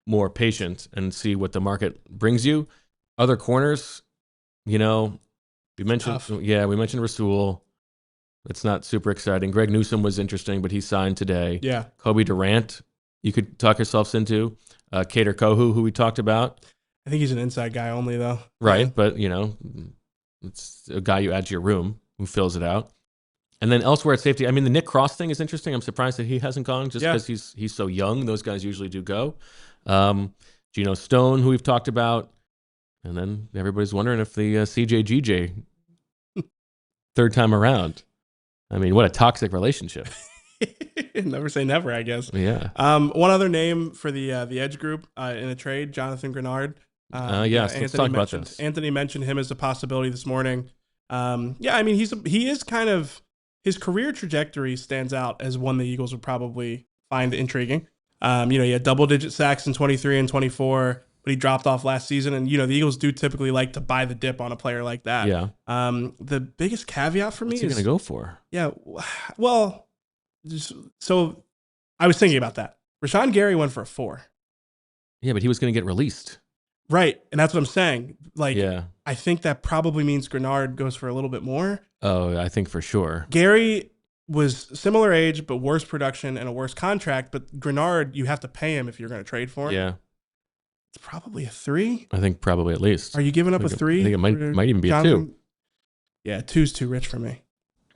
more patient and see what the market brings you. Other corners, you know, we mentioned Rasul. It's not super exciting. Greg Newsome was interesting, but he signed today. Yeah. Kobe Durant, you could talk yourselves into. Kader Kohu, who we talked about. I think he's an inside guy only, though. Right, but, you know, it's a guy you add to your room who fills it out. And then elsewhere at safety, I mean, the Nick Cross thing is interesting. I'm surprised that he hasn't gone just because he's so young. Those guys usually do go. Geno Stone, who we've talked about. And then everybody's wondering if the CJGJ third time around. I mean, what a toxic relationship. Never say never, I guess. Yeah. One other name for the edge group in a trade, Jonathan Grenard. Let's talk about this. Anthony mentioned him as a possibility this morning. I mean, he is kind of, his career trajectory stands out as one the Eagles would probably find intriguing. He had double-digit sacks in 23 and 24, but he dropped off last season. And, you know, the Eagles do typically like to buy the dip on a player like that. Yeah. The biggest caveat for me is... What's he going to go for? Yeah, well, so I was thinking about that. Rashawn Gary went for a 4. Yeah, but he was going to get released. Right. And that's what I'm saying. Like, Yeah. I think that probably means Grenard goes for a little bit more. Oh, I think for sure. Gary was similar age, but worse production and a worse contract. But Grenard, you have to pay him if you're going to trade for him. Yeah. It's probably a 3. I think probably at least. Are you giving up a 3? I think it might even be Jonathan? a 2. Yeah, 2's too rich for me.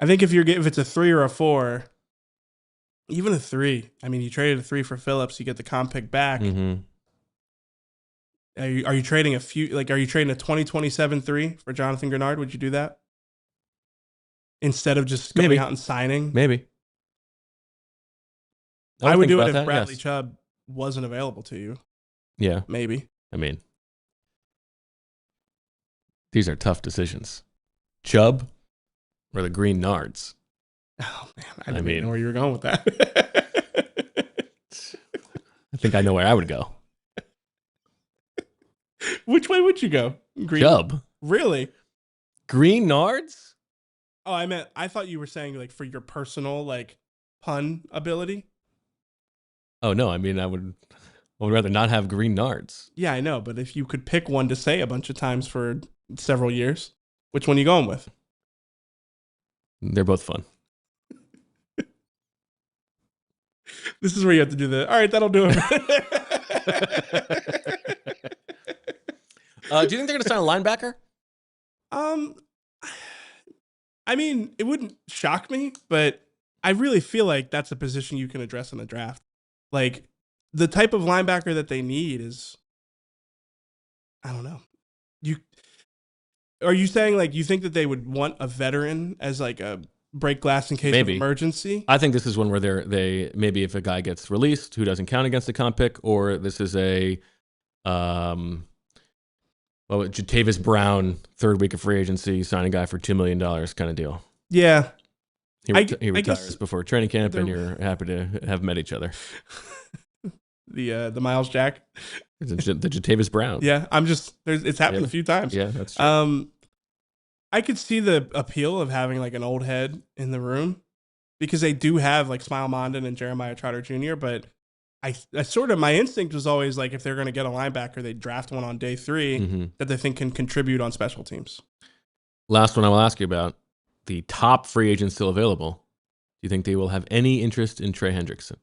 I think if it's a 3 or a 4, even a 3. I mean, you traded a 3 for Phillips, you get the comp pick back. Mm-hmm. Are you trading are you trading a 2027 3 for Jonathan Grenard? Would you do that? Instead of just going out and signing? Maybe. I would do it if Bradley Chubb wasn't available to you. Yeah. Maybe. I mean, these are tough decisions. Chubb or the Green Nards? Oh, man. I didn't even know where you were going with that. I think I know where I would go. Which way would you go? Chubb. Really? Green Nards? Oh, I thought you were saying like for your personal like pun ability. Oh no, I mean I would rather not have Green Nards. Yeah, I know, but if you could pick one to say a bunch of times for several years, which one are you going with? They're both fun. This is where you have to do all right, that'll do it. Do you think they're going to sign a linebacker? I mean, it wouldn't shock me, but I really feel like that's a position you can address in the draft. Like, the type of linebacker that they need is, I don't know. Are you saying, like, you think that they would want a veteran as, like, a break glass in case of emergency? I think this is one where they maybe if a guy gets released who doesn't count against the comp pick, or this is a Jatavis Brown, third week of free agency, sign a guy for $2 million kind of deal. Yeah. He retires before training camp, and you're happy to have met each other. The Miles Jack. The Jatavis Brown. Yeah, it's happened a few times. Yeah, that's true. I could see the appeal of having like an old head in the room because they do have like Smile Mondon and Jeremiah Trotter Jr., but I sort of, my instinct was always like if they're going to get a linebacker, they draft one on day 3 that they think can contribute on special teams. Last one I will ask you about, the top free agent still available. Do you think they will have any interest in Trey Hendrickson?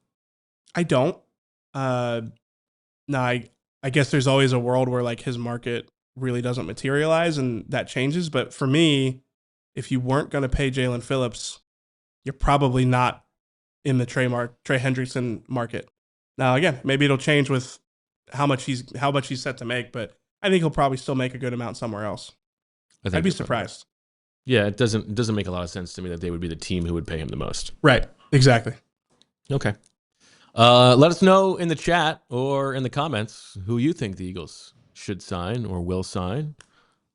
I don't. No, I guess there's always a world where like his market really doesn't materialize and that changes. But for me, if you weren't going to pay Jaelan Phillips, you're probably not in the Trey Hendrickson market. Now, again, maybe it'll change with how much he's set to make, but I think he'll probably still make a good amount somewhere else. I'd be surprised. Yeah, it doesn't make a lot of sense to me that they would be the team who would pay him the most. Right. Exactly. Okay. Let us know in the chat or in the comments who you think the Eagles should sign or will sign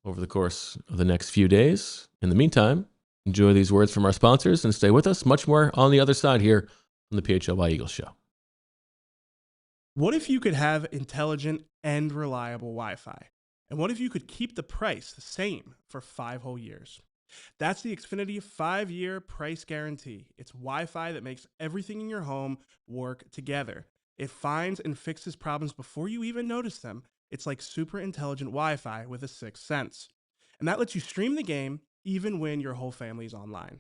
over the course of the next few days. In the meantime, enjoy these words from our sponsors and stay with us. Much more on the other side here on the PHLY Eagles Show. What if you could have intelligent and reliable Wi-Fi? And what if you could keep the price the same for 5 whole years? That's the Xfinity 5-year price guarantee. It's Wi-Fi that makes everything in your home work together. It finds and fixes problems before you even notice them. It's like super intelligent Wi-Fi with a 6th sense. And that lets you stream the game even when your whole family's online.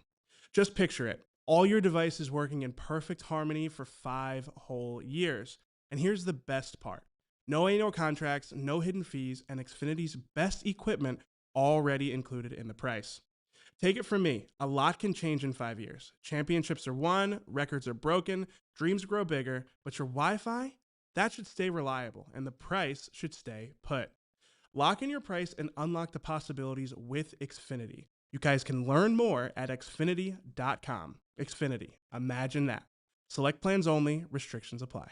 Just picture it. All your devices working in perfect harmony for 5 whole years. And here's the best part. No annual contracts, no hidden fees, and Xfinity's best equipment already included in the price. Take it from me, a lot can change in 5 years. Championships are won, records are broken, dreams grow bigger, but your Wi-Fi, that should stay reliable, and the price should stay put. Lock in your price and unlock the possibilities with Xfinity. You guys can learn more at xfinity.com. Xfinity, imagine that. Select plans only, restrictions apply.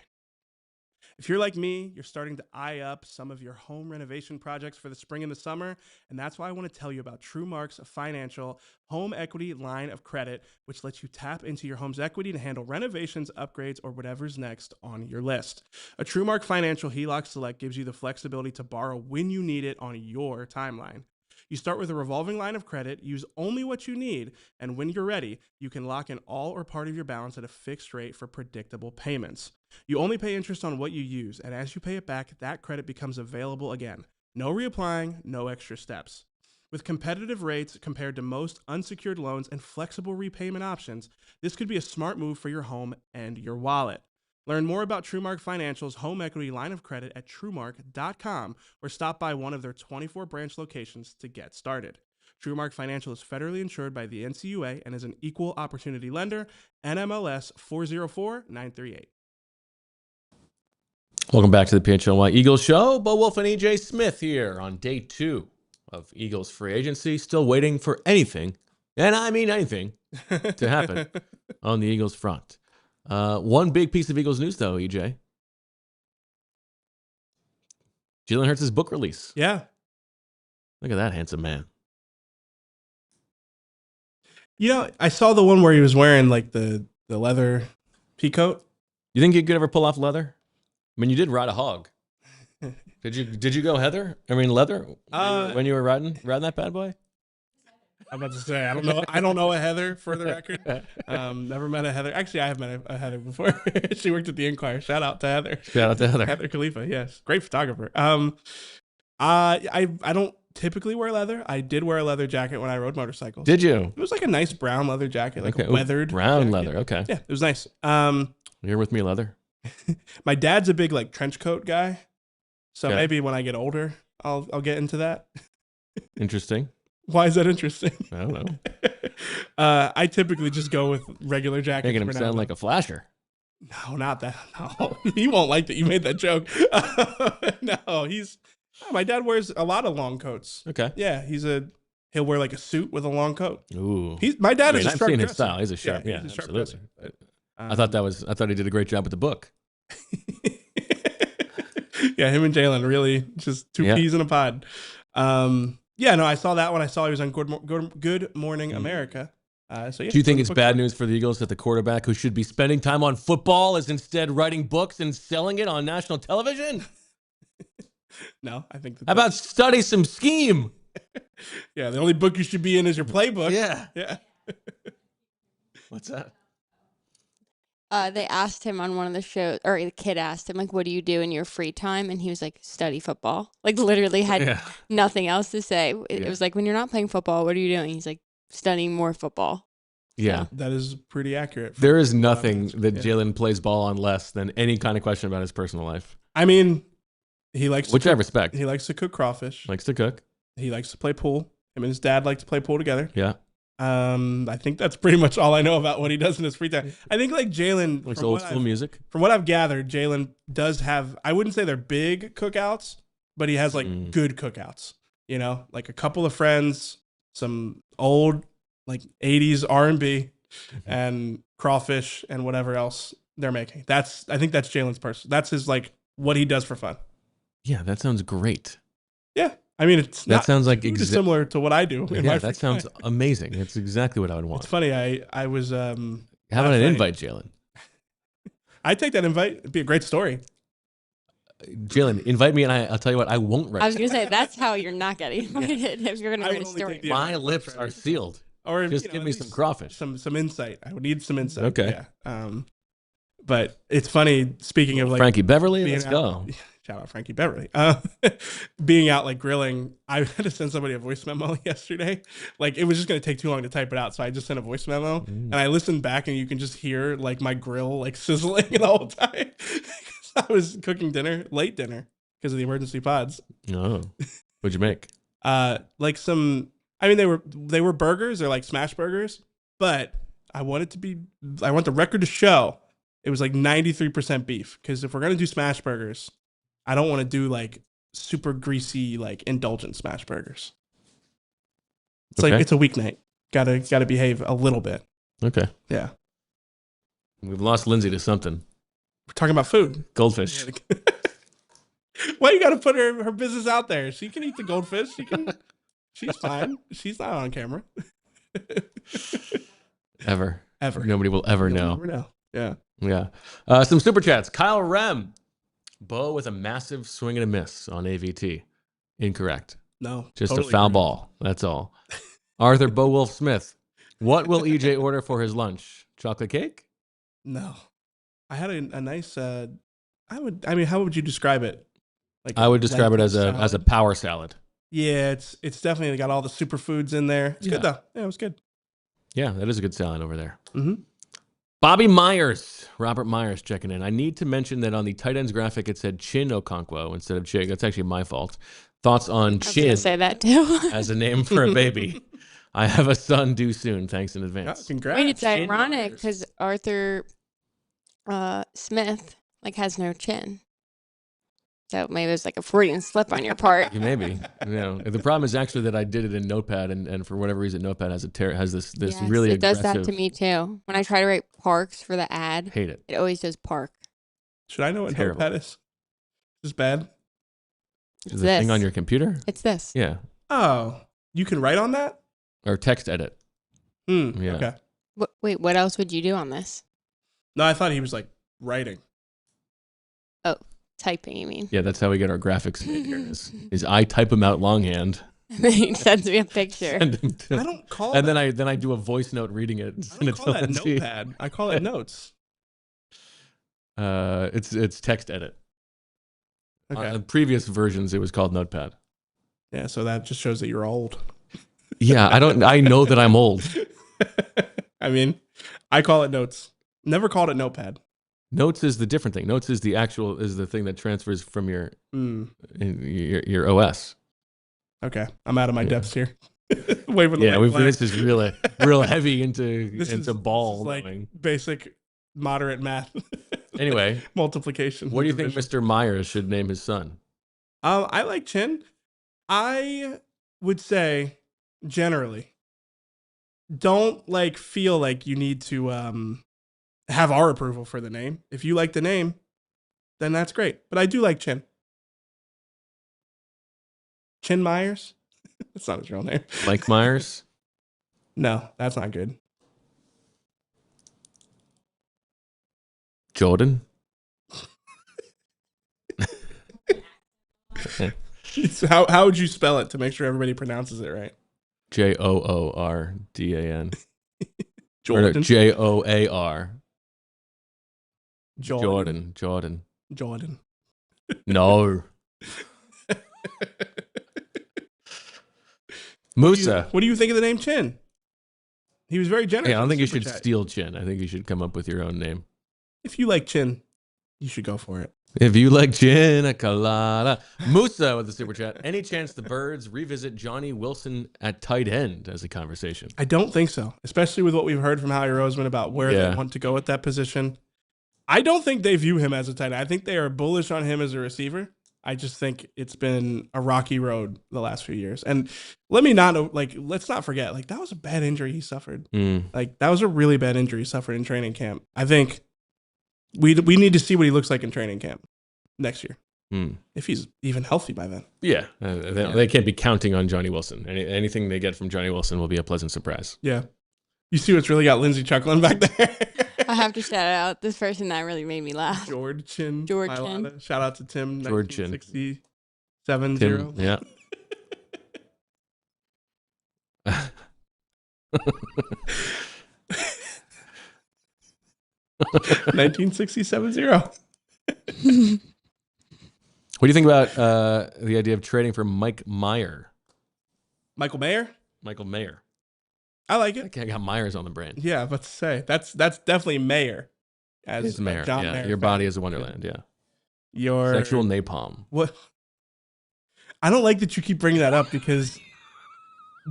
If you're like me, you're starting to eye up some of your home renovation projects for the spring and the summer, and that's why I want to tell you about TrueMark's financial home equity line of credit, which lets you tap into your home's equity to handle renovations, upgrades, or whatever's next on your list. A TrueMark Financial HELOC Select gives you the flexibility to borrow when you need it on your timeline. You start with a revolving line of credit, use only what you need, and when you're ready, you can lock in all or part of your balance at a fixed rate for predictable payments. You only pay interest on what you use, and as you pay it back, that credit becomes available again. No reapplying, no extra steps. With competitive rates compared to most unsecured loans and flexible repayment options, this could be a smart move for your home and your wallet. Learn more about TrueMark Financial's home equity line of credit at TrueMark.com or stop by one of their 24 branch locations to get started. TrueMark Financial is federally insured by the NCUA and is an equal opportunity lender, NMLS 404938. Welcome back to the PHLY Eagles show. Wulf and EJ Smith here on day 2 of Eagles free agency. Still waiting for anything, and I mean anything, to happen on the Eagles front. One big piece of Eagles news, though, EJ. Jalen Hurts' book release. Yeah. Look at that handsome man. You know, I saw the one where he was wearing like the leather peacoat. You think you could ever pull off leather? I mean, you did ride a hog. Did you go leather when you were riding that bad boy? I'm about to say I don't know a Heather, for the record. Never met a Heather. Actually, I have met a Heather before. She worked at the Inquirer. Shout out to Heather. Heather Khalifa. Yes, great photographer. I don't typically wear leather. I did wear a leather jacket when I rode motorcycles. Did you? It was like a nice brown leather jacket, like a weathered brown jacket. leather. Okay. Yeah, it was nice. You're with me, leather. My dad's a big like trench coat guy, so Okay. maybe when I get older, I'll get into that. Interesting. Why is that interesting? I don't know. I typically just go with regular jackets. Making him sound like a flasher. No, not that. No, he won't like that you made that joke. No, my dad wears a lot of long coats. Okay. Yeah, he'll wear like a suit with a long coat. Ooh. My dad is a I've sharp seen dresser. his style. He's a sharp. Yeah, he's a sharp absolutely. dresser. I thought he did a great job with the book. Yeah, him and Jaelan really just two peas in a pod. Yeah, no, I saw that one. I saw he was on Good Morning America. So yeah, do you think it's bad news for the Eagles that the quarterback who should be spending time on football is instead writing books and selling it on national television? No, I think. How about study some scheme? Yeah, the only book you should be in is your playbook. Yeah. What's that? They asked him on one of the shows, or the kid asked him, like, what do you do in your free time? And he was like, study football. Like, literally had nothing else to say. It was like, when you're not playing football, what are you doing? He's like, studying more football. Yeah. So. That is pretty accurate. There is nothing that Jalen plays ball on less than any kind of question about his personal life. I mean, he likes Which I respect. He likes to cook crawfish. Likes to cook. He likes to play pool. Him and his dad like to play pool together. Yeah. I think that's pretty much all I know about what he does in his free time. I think like Jalen Likes old school music. From what I've gathered, Jalen does have, I wouldn't say they're big cookouts, but he has like good cookouts. You know, like a couple of friends, some old like 80s R&B and crawfish and whatever else they're making. I think that's Jalen's person. That's his like what he does for fun. Yeah, that sounds great. Yeah. I mean, sounds like similar to what I do. Yeah, that sounds amazing. It's exactly what I would want. It's funny. I was how about an invite, Jalen? I take that invite. It'd be a great story. Jalen, invite me, and I'll tell you what, I won't write. I was gonna say that's how you're not getting invited if you're gonna write a story. My lips are sealed. Or just give me some crawfish, some insight. I would need some insight. Okay. Yeah. But it's funny. Speaking of like Frankie Beverly, let's go. Shout out Frankie Beverly. Being out like grilling, I had to send somebody a voice memo yesterday. Like it was just going to take too long to type it out. So I just sent a voice memo and I listened back and you can just hear like my grill like sizzling the whole time. I was cooking late dinner because of the emergency pods. Oh, what'd you make? Like they were burgers. They're like smash burgers, but I want the record to show it was like 93% beef. Because if we're going to do smash burgers, I don't want to do like super greasy, like indulgent smash burgers. It's like it's a weeknight. Gotta behave a little bit. Okay. Yeah. We've lost Lindsay to something. We're talking about food. Goldfish. Why you gotta put her business out there? She can eat the goldfish. She's fine. She's not on camera. Ever. Nobody will You'll know. Never know. Yeah. Yeah. Some super chats. Kyle Rem. Bo with a massive swing and a miss on AVT. Incorrect. No. Just totally a foul correct. ball. That's all. Arthur Bo Wulf Smith. What will EJ order for his lunch? Chocolate cake? No. I had a nice how would you describe it? Like I would describe it as lentil a salad. power salad. Yeah, it's definitely got all the superfoods in there. It's good though. Yeah, it was good. Yeah, that is a good salad over there. Mm-hmm. Bobby Myers, Robert Myers checking in. I need to mention that on the tight ends graphic, it said Chin Okonkwo instead of Chig. That's actually my fault. Thoughts on I was Chin gonna say that too. as a name for a baby? I have a son due soon. Thanks in advance. Congrats. Wait, it's ironic because Arthur Smith has no chin. So maybe it's like a Freudian slip on your part. Maybe. The problem is actually that I did it in Notepad, and for whatever reason, Notepad has this Yes, really it does aggressive. that to me too. When I try to write Parks for the ad, Hate it. it always does Park. Should I know what Terrible. Notepad is? Is this bad? Is It's the thing this. on your computer? It's this. Yeah. Oh, you can write on that? Or text edit. Yeah. Okay. Wait, what else would you do on this? No, I thought he was like writing. Oh, typing, you mean? Yeah, that's how we get our graphics made here. Is I type them out longhand. He sends me a picture. Send them to, I don't call and that. then I do a voice note reading it. And I send don't it call to that Lindsay. Notepad. I call it notes. It's text edit. Okay. On previous versions, it was called Notepad. Yeah, so that just shows that you're old. Yeah, I know that I'm old. I mean, I call it notes. Never called it Notepad. Notes is the different thing. Notes is the thing that transfers from your OS. Okay, I'm out of my depths here. Waving the Yeah, white flag. this is real heavy into This is ball. like knowing. basic, moderate math. Anyway, multiplication. what do you think division. Mr. Myers should name his son? I like Chin. I would say, generally, don't feel like you need to have our approval for the name. If you like the name, then that's great. But I do like Chin. Chin Myers? That's not his real name. Mike Myers? No, that's not good. Jordan? So how would you spell it to make sure everybody pronounces it right? Joordan. Jordan. Joar. Jordan. Jordan. Jordan. No. Musa. What do you think of the name Chin? He was very generous. Hey, I don't in think you Super should Chat. steal Chin. I think you should come up with your own name. If you like Chin, you should go for it. If you like Chin, a colada. Musa with the super chat. Any chance the Birds revisit Johnny Wilson at tight end as a conversation? I don't think so, especially with what we've heard from Howie Roseman about where they want to go at that position. I don't think they view him as a tight end. I think they are bullish on him as a receiver. I just think it's been a rocky road the last few years. And let's not forget, that was a bad injury he suffered. That was a really bad injury he suffered in training camp. I think we need to see what he looks like in training camp next year. If he's even healthy by then. Yeah. They can't be counting on Johnny Wilson. Anything they get from Johnny Wilson will be a pleasant surprise. Yeah. You see what's really got Lindsay chuckling back there? I have to shout out this person that really made me laugh. George Chin. Shout out to Tim. George Chin. 1967. Yeah. 1967. What do you think about the idea of trading for Mike Meyer? Michael Mayer? Michael Mayer. I like it. I got Myers on the brain. Yeah, I was about to say that's definitely Mayer. It's Mayer. John Yeah, Mayer your fan. body is a wonderland. Yeah. Your Sexual napalm. What? I don't like that you keep bringing that up because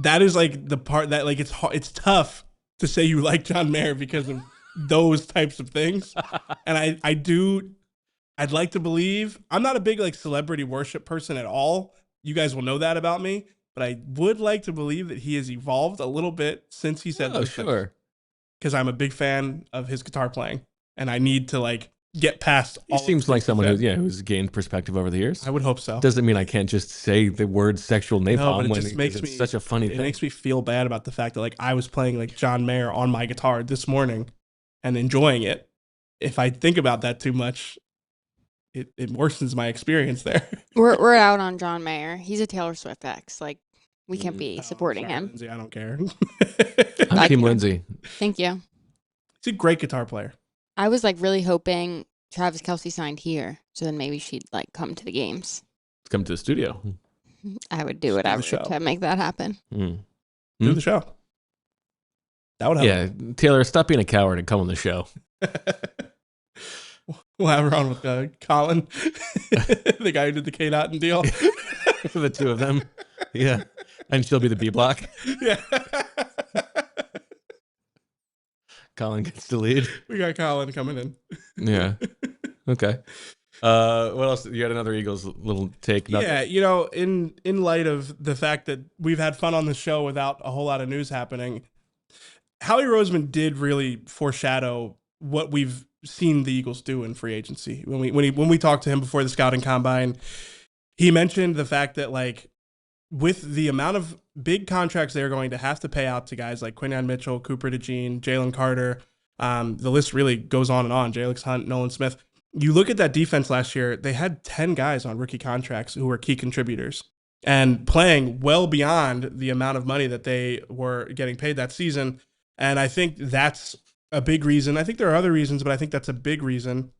that is the part that it's tough to say you like John Mayer because of those types of things. And I'd like to believe I'm not a big celebrity worship person at all. You guys will know that about me, but I would like to believe that he has evolved a little bit since he said those things. Sure. Because I'm a big fan of his guitar playing, and I need to get past. He seems like someone who's gained perspective over the years. I would hope so. Doesn't mean I can't just say the word sexual napalm but it just makes it's me such a funny thing. It makes me feel bad about the fact that I was playing John Mayer on my guitar this morning and enjoying it. If I think about that too much, it worsens my experience there. We're out on John Mayer. He's a Taylor Swift ex. We can't be supporting him. Lindsay, I don't care. I'm Team Lindsay. Thank you. He's a great guitar player. I was really hoping Travis Kelce signed here, so then maybe she'd come to the games. come to the studio. I would do whatever to make that happen. Do the show. That would help. Yeah, Taylor, stop being a coward and come on the show. We'll have her on with Colin, the guy who did the K-Dot deal. The two of them. Yeah. And she'll be the B block. Yeah. Colin gets the lead. We got Colin coming in. Yeah. Okay. What else? You had another Eagles little take? Yeah, you know, in light of the fact that we've had fun on the show without a whole lot of news happening, Howie Roseman did really foreshadow what we've seen the Eagles do in free agency. When we talked to him before the scouting combine, he mentioned the fact that, like, with the amount of big contracts they're going to have to pay out to guys like Quinyon Mitchell, Cooper DeJean, Jalen Carter, the list really goes on and on, Jalix Hunt, Nolan Smith. You look at that defense last year, they had 10 guys on rookie contracts who were key contributors and playing well beyond the amount of money that they were getting paid that season. And I think that's a big reason. I think there are other reasons, but I think that's a big reason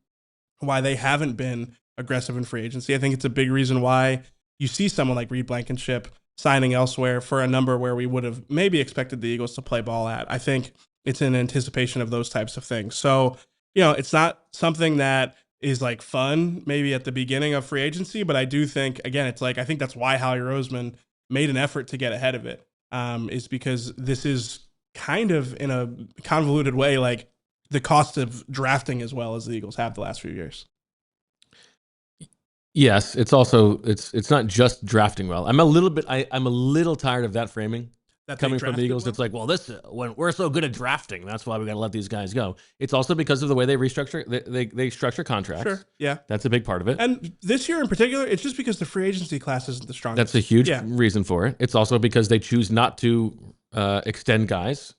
why they haven't been aggressive in free agency. I think it's a big reason why you see someone like Reed Blankenship signing elsewhere for a number where we would have maybe expected the Eagles to play ball at. I think it's in anticipation of those types of things. So, you know, it's not something that is like fun maybe at the beginning of free agency, but I do think, again, it's like, I think that's why Howie Roseman made an effort to get ahead of it, is because this is kind of, in a convoluted way, like the cost of drafting as well as the Eagles have the last few years. Yes, it's also it's not just drafting well. I'm a little tired of that framing. Coming from the Eagles, well? It's like, well, when we're so good at drafting, that's why we got to let these guys go. It's also because of the way they restructure, they structure contracts. Sure, yeah, that's a big part of it. And this year in particular, it's just because the free agency class isn't the strongest. That's a huge reason for it. It's also because they choose not to extend guys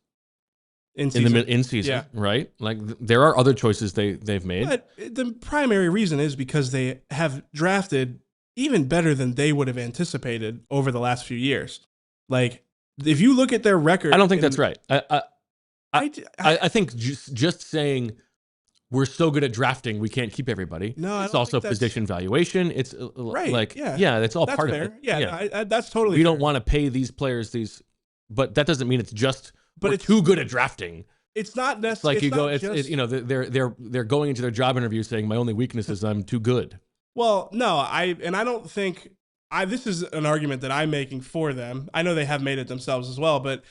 in season, right? Like there are other choices they've made. But the primary reason is because they have drafted even better than they would have anticipated over the last few years. Like, if you look at their record, I don't think that's right. I think just saying we're so good at drafting, we can't keep everybody. No, it's also position valuation. It's right. Like, that's all part fair. of it. Yeah, that's totally. We don't want to pay these players but that doesn't mean it's just. But it's too good at drafting. It's not necessarily. Like you go, they're going into their job interview saying my only weakness is I'm too good. Well, no, I don't think. This is an argument that I'm making for them. I know they have made it themselves as well, but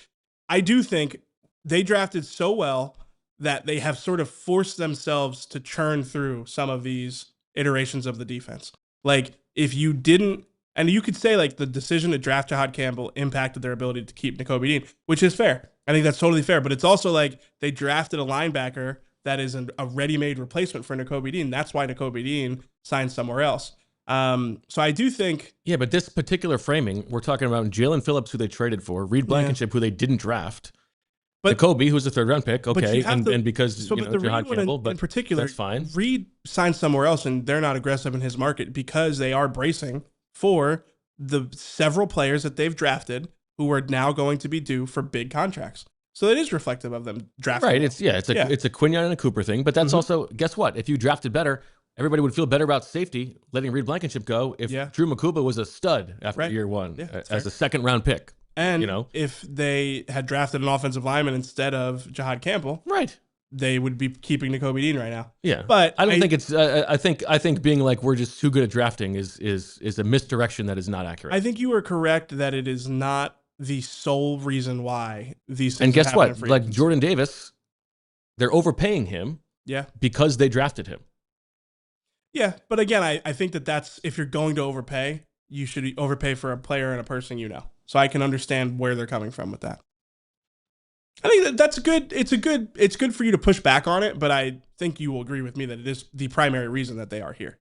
I do think they drafted so well that they have sort of forced themselves to churn through some of these iterations of the defense. Like, if you didn't, and you could say like the decision to draft Jahad Campbell impacted their ability to keep Nakobe Dean, which is fair. I think that's totally fair, but it's also like they drafted a linebacker that is a ready-made replacement for Nakobe Dean. That's why Nakobe Dean signed somewhere else. So I do think... Yeah, but this particular framing, we're talking about Jaelan Phillips, who they traded for, Reed Blankenship, who they didn't draft, but Nakobe, who's a third-round pick, okay, and because Jahad Campbell, but in particular, that's fine. Reed signed somewhere else, and they're not aggressive in his market because they are bracing for the several players that they've drafted who are now going to be due for big contracts. So it is reflective of them drafting. Right, it's a Quinyon and a Cooper thing, but that's also, guess what? If you drafted better, everybody would feel better about safety, letting Reed Blankenship go if Drew Makuba was a stud after year one as a second-round pick. And if they had drafted an offensive lineman instead of Jahad Campbell, they would be keeping Nakobe Dean right now. Yeah, but I don't think it's. I think being like we're just too good at drafting is a misdirection that is not accurate. I think you are correct that it is not the sole reason why these things. And guess what? Like Jordan Davis, they're overpaying him. Yeah, because they drafted him. Yeah, but again, I think that's if you're going to overpay, you should overpay for a player and a person you know. So I can understand where they're coming from with that. I think that's good. It's good for you to push back on it, but I think you will agree with me that it is the primary reason that they are here.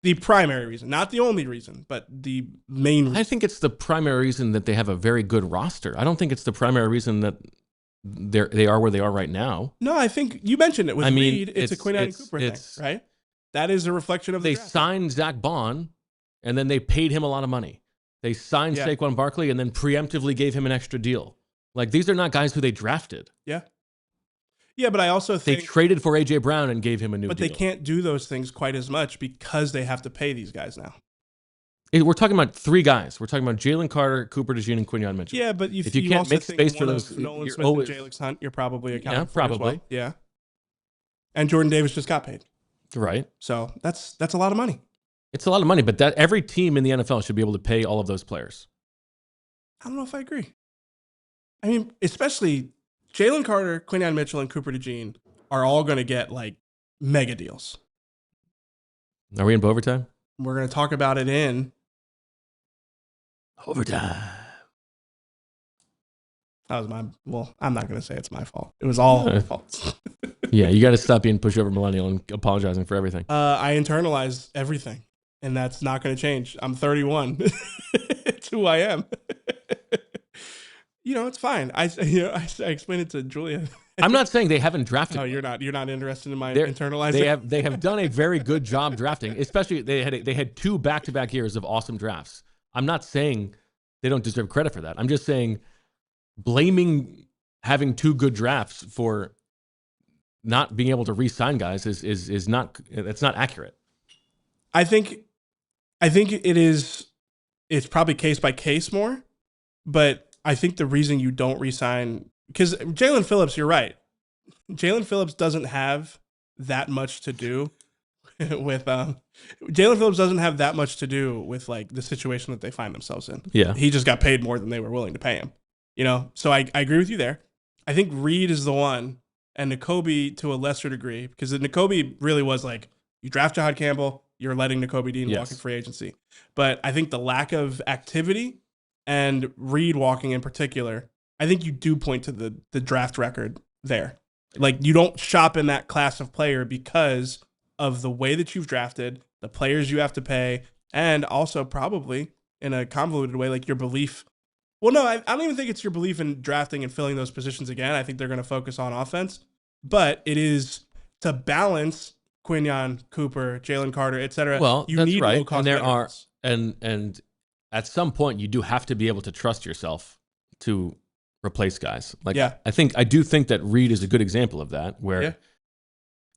The primary reason, not the only reason, but the main reason. I think it's the primary reason that they have a very good roster. I don't think it's the primary reason that they are where they are right now. No, I think you mentioned it with Reed. It's a Quinyon and Cooper thing, right? That is a reflection of the draft. Signed Zach Bond, and then they paid him a lot of money. They signed Saquon Barkley and then preemptively gave him an extra deal. Like, these are not guys who they drafted. Yeah. Yeah, but I also think... They traded for A.J. Brown and gave him a new deal. But they can't do those things quite as much because they have to pay these guys now. We're talking about 3 guys. We're talking about Jalen Carter, Cooper DeJean, and Quinyon Mitchell. Yeah, but if you can't also make think space for one those, of Nolan you're Smith always, and Jalen Hunt, you're probably accounting for probably. as well. Yeah. And Jordan Davis just got paid. Right. So that's a lot of money. It's a lot of money, but that every team in the NFL should be able to pay all of those players. I don't know if I agree. I mean, especially Jalen Carter, Quinyon Mitchell, and Cooper DeJean are all going to get like mega deals. Are we in overtime? We're going to talk about it in overtime. That was I'm not going to say it's my fault. It was all my fault. Yeah, you got to stop being pushover millennial and apologizing for everything. I internalize everything, and that's not going to change. I'm 31. It's who I am. It's fine. I explained it to Julia. I'm not saying they haven't drafted. No, you're not. You're not interested in my internalizing. They have done a very good job drafting. Especially they had 2 back-to-back years of awesome drafts. I'm not saying they don't deserve credit for that. I'm just saying blaming having 2 good drafts for not being able to re-sign guys is not accurate. I think it is. It's probably case by case more, but I think the reason you don't re-sign, because Jaelan Phillips, you're right. Jaelan Phillips doesn't have that much to do with Jaelan Phillips doesn't have that much to do with like the situation that they find themselves in. Yeah, he just got paid more than they were willing to pay him. So I agree with you there. I think Reed is the one, and Nakobe to a lesser degree, because Nakobe really was like, you draft Jahad Campbell, you're letting Nakobe Dean walk in free agency. But I think the lack of activity and Reed walking in particular, I think you do point to the draft record there. Like, you don't shop in that class of player because of the way that you've drafted, the players you have to pay, and also probably in a convoluted way, like your belief. Well, no, I don't even think it's your belief in drafting and filling those positions again. I think they're going to focus on offense, but it is to balance Quinyon, Cooper, Jalen Carter, etc. Well, you that's need right. low-cost And there veterans. and at some point you do have to be able to trust yourself to replace guys. Like, Yeah. I do think that Reed is a good example of that, where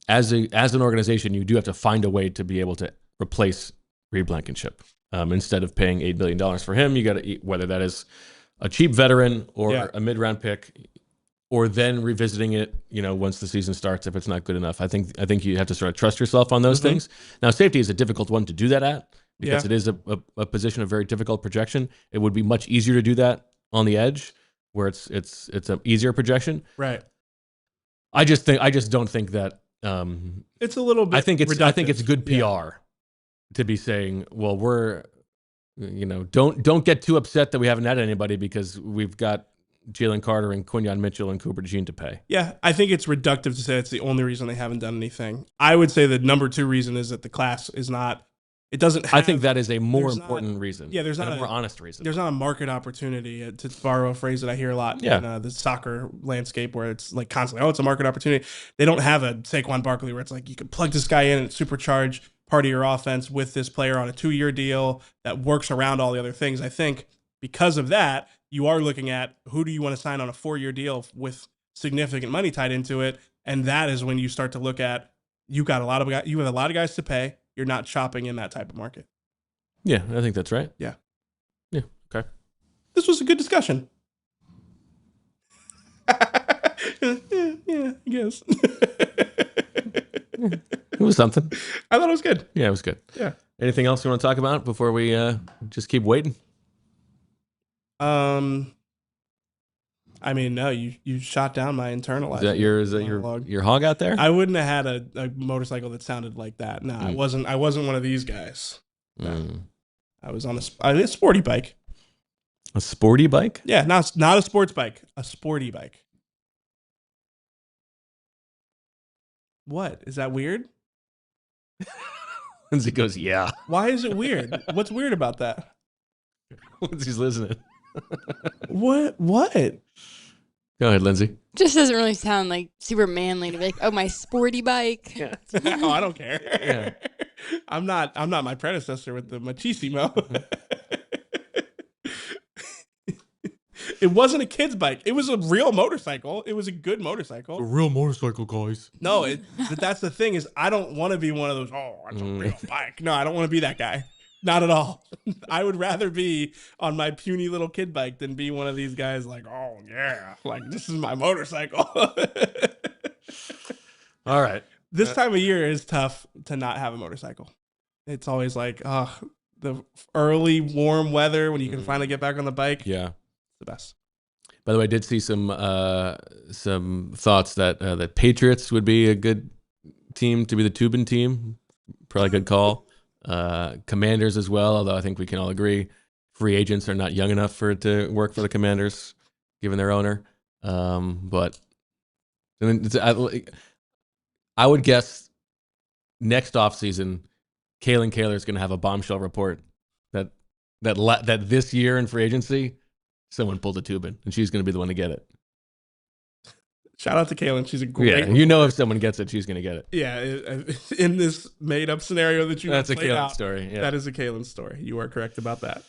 as an organization, you do have to find a way to be able to replace Reed Blankenship. Instead of paying $8 billion for him, you got to, whether that is a cheap veteran or a mid-round pick, or then revisiting it, once the season starts, if it's not good enough. I think you have to sort of trust yourself on those things. Now, safety is a difficult one to do that at, because it is a position of very difficult projection. It would be much easier to do that on the edge, where it's an easier projection. Right. I just don't think that it's a little bit. I think it's good PR to be saying, well, we're don't get too upset that we haven't had anybody because we've got Jalen Carter and Quinyon Mitchell and Cooper DeJean to pay. Yeah, I think it's reductive to say it's the only reason they haven't done anything. I would say the number 2 reason is that the class is not. It doesn't. I think that is a more important reason. Yeah, there's not a more honest reason. There's not a market opportunity, to borrow a phrase that I hear a lot in the soccer landscape, where it's like constantly, it's a market opportunity. They don't have a Saquon Barkley where it's like you can plug this guy in and supercharge part of your offense with this player on a 2-year deal that works around all the other things. I think because of that, you are looking at who do you want to sign on a 4-year deal with significant money tied into it, and that is when you start to look at you have a lot of guys to pay. You're not shopping in that type of market. Yeah, I think that's right. Yeah. Yeah. Okay. This was a good discussion. I guess. It was something. I thought it was good. Yeah, it was good. Yeah. Anything else you want to talk about before we just keep waiting? I mean, no, you shot down my internalized. Is that your hog out there? I wouldn't have had a motorcycle that sounded like that. No, I wasn't one of these guys. No. I was on a sporty bike. A sporty bike? Yeah, not a sports bike, a sporty bike. What? Is that weird? Lindsay goes, yeah. Why is it weird? What's weird about that? Lindsay's listening. What? Go ahead, Lindsay. Just doesn't really sound like super manly to be like, oh, my sporty bike. Yeah. No, I don't care. Yeah. I'm not my predecessor with the machismo. It wasn't a kid's bike. It was a real motorcycle. It was a good motorcycle. A real motorcycle, guys. No, but that's the thing is I don't want to be one of those, it's a real bike. No, I don't want to be that guy. Not at all. I would rather be on my puny little kid bike than be one of these guys like, oh yeah, like this is my motorcycle. All right. This time of year is tough to not have a motorcycle. It's always like, the early warm weather when you can finally get back on the bike. Yeah. The best. By the way, I did see some thoughts that that Patriots would be a good team to be the Tubin team. Probably a good call. Commanders as well, although I think we can all agree free agents are not young enough for it to work for the Commanders, given their owner. But I would guess next offseason, Kaylin Kaler is going to have a bombshell report that this year in free agency, someone pulled a Tubin, and she's going to be the one to get it. Shout out to Kaylin. She's a great if someone gets it, she's going to get it. Yeah, in this made-up scenario that you That's a Kaylin out, story. Yeah. That is a Kaylin story. You are correct about that.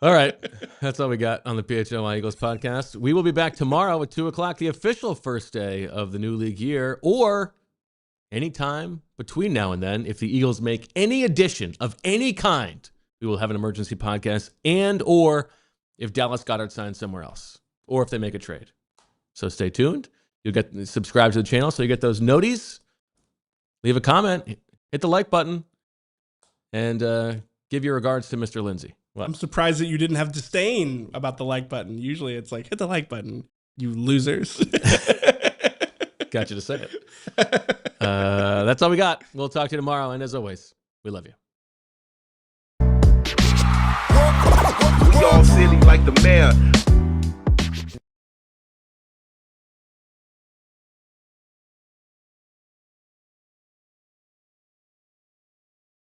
All right. That's all we got on the PHLY Eagles podcast. We will be back tomorrow at 2 o'clock, the official first day of the new league year, or anytime between now and then. If the Eagles make any addition of any kind, we will have an emergency podcast, and or if Dallas Goedert signs somewhere else, or if they make a trade. So stay tuned. You'll get subscribe to the channel so you get those noties. Leave a comment, hit the like button, and give your regards to Mr. Lindsay. What? I'm surprised that you didn't have disdain about the like button. Usually it's like, hit the like button, you losers. Got you to say it. That's all we got. We'll talk to you tomorrow, and as always, we love you. We all silly like the mayor.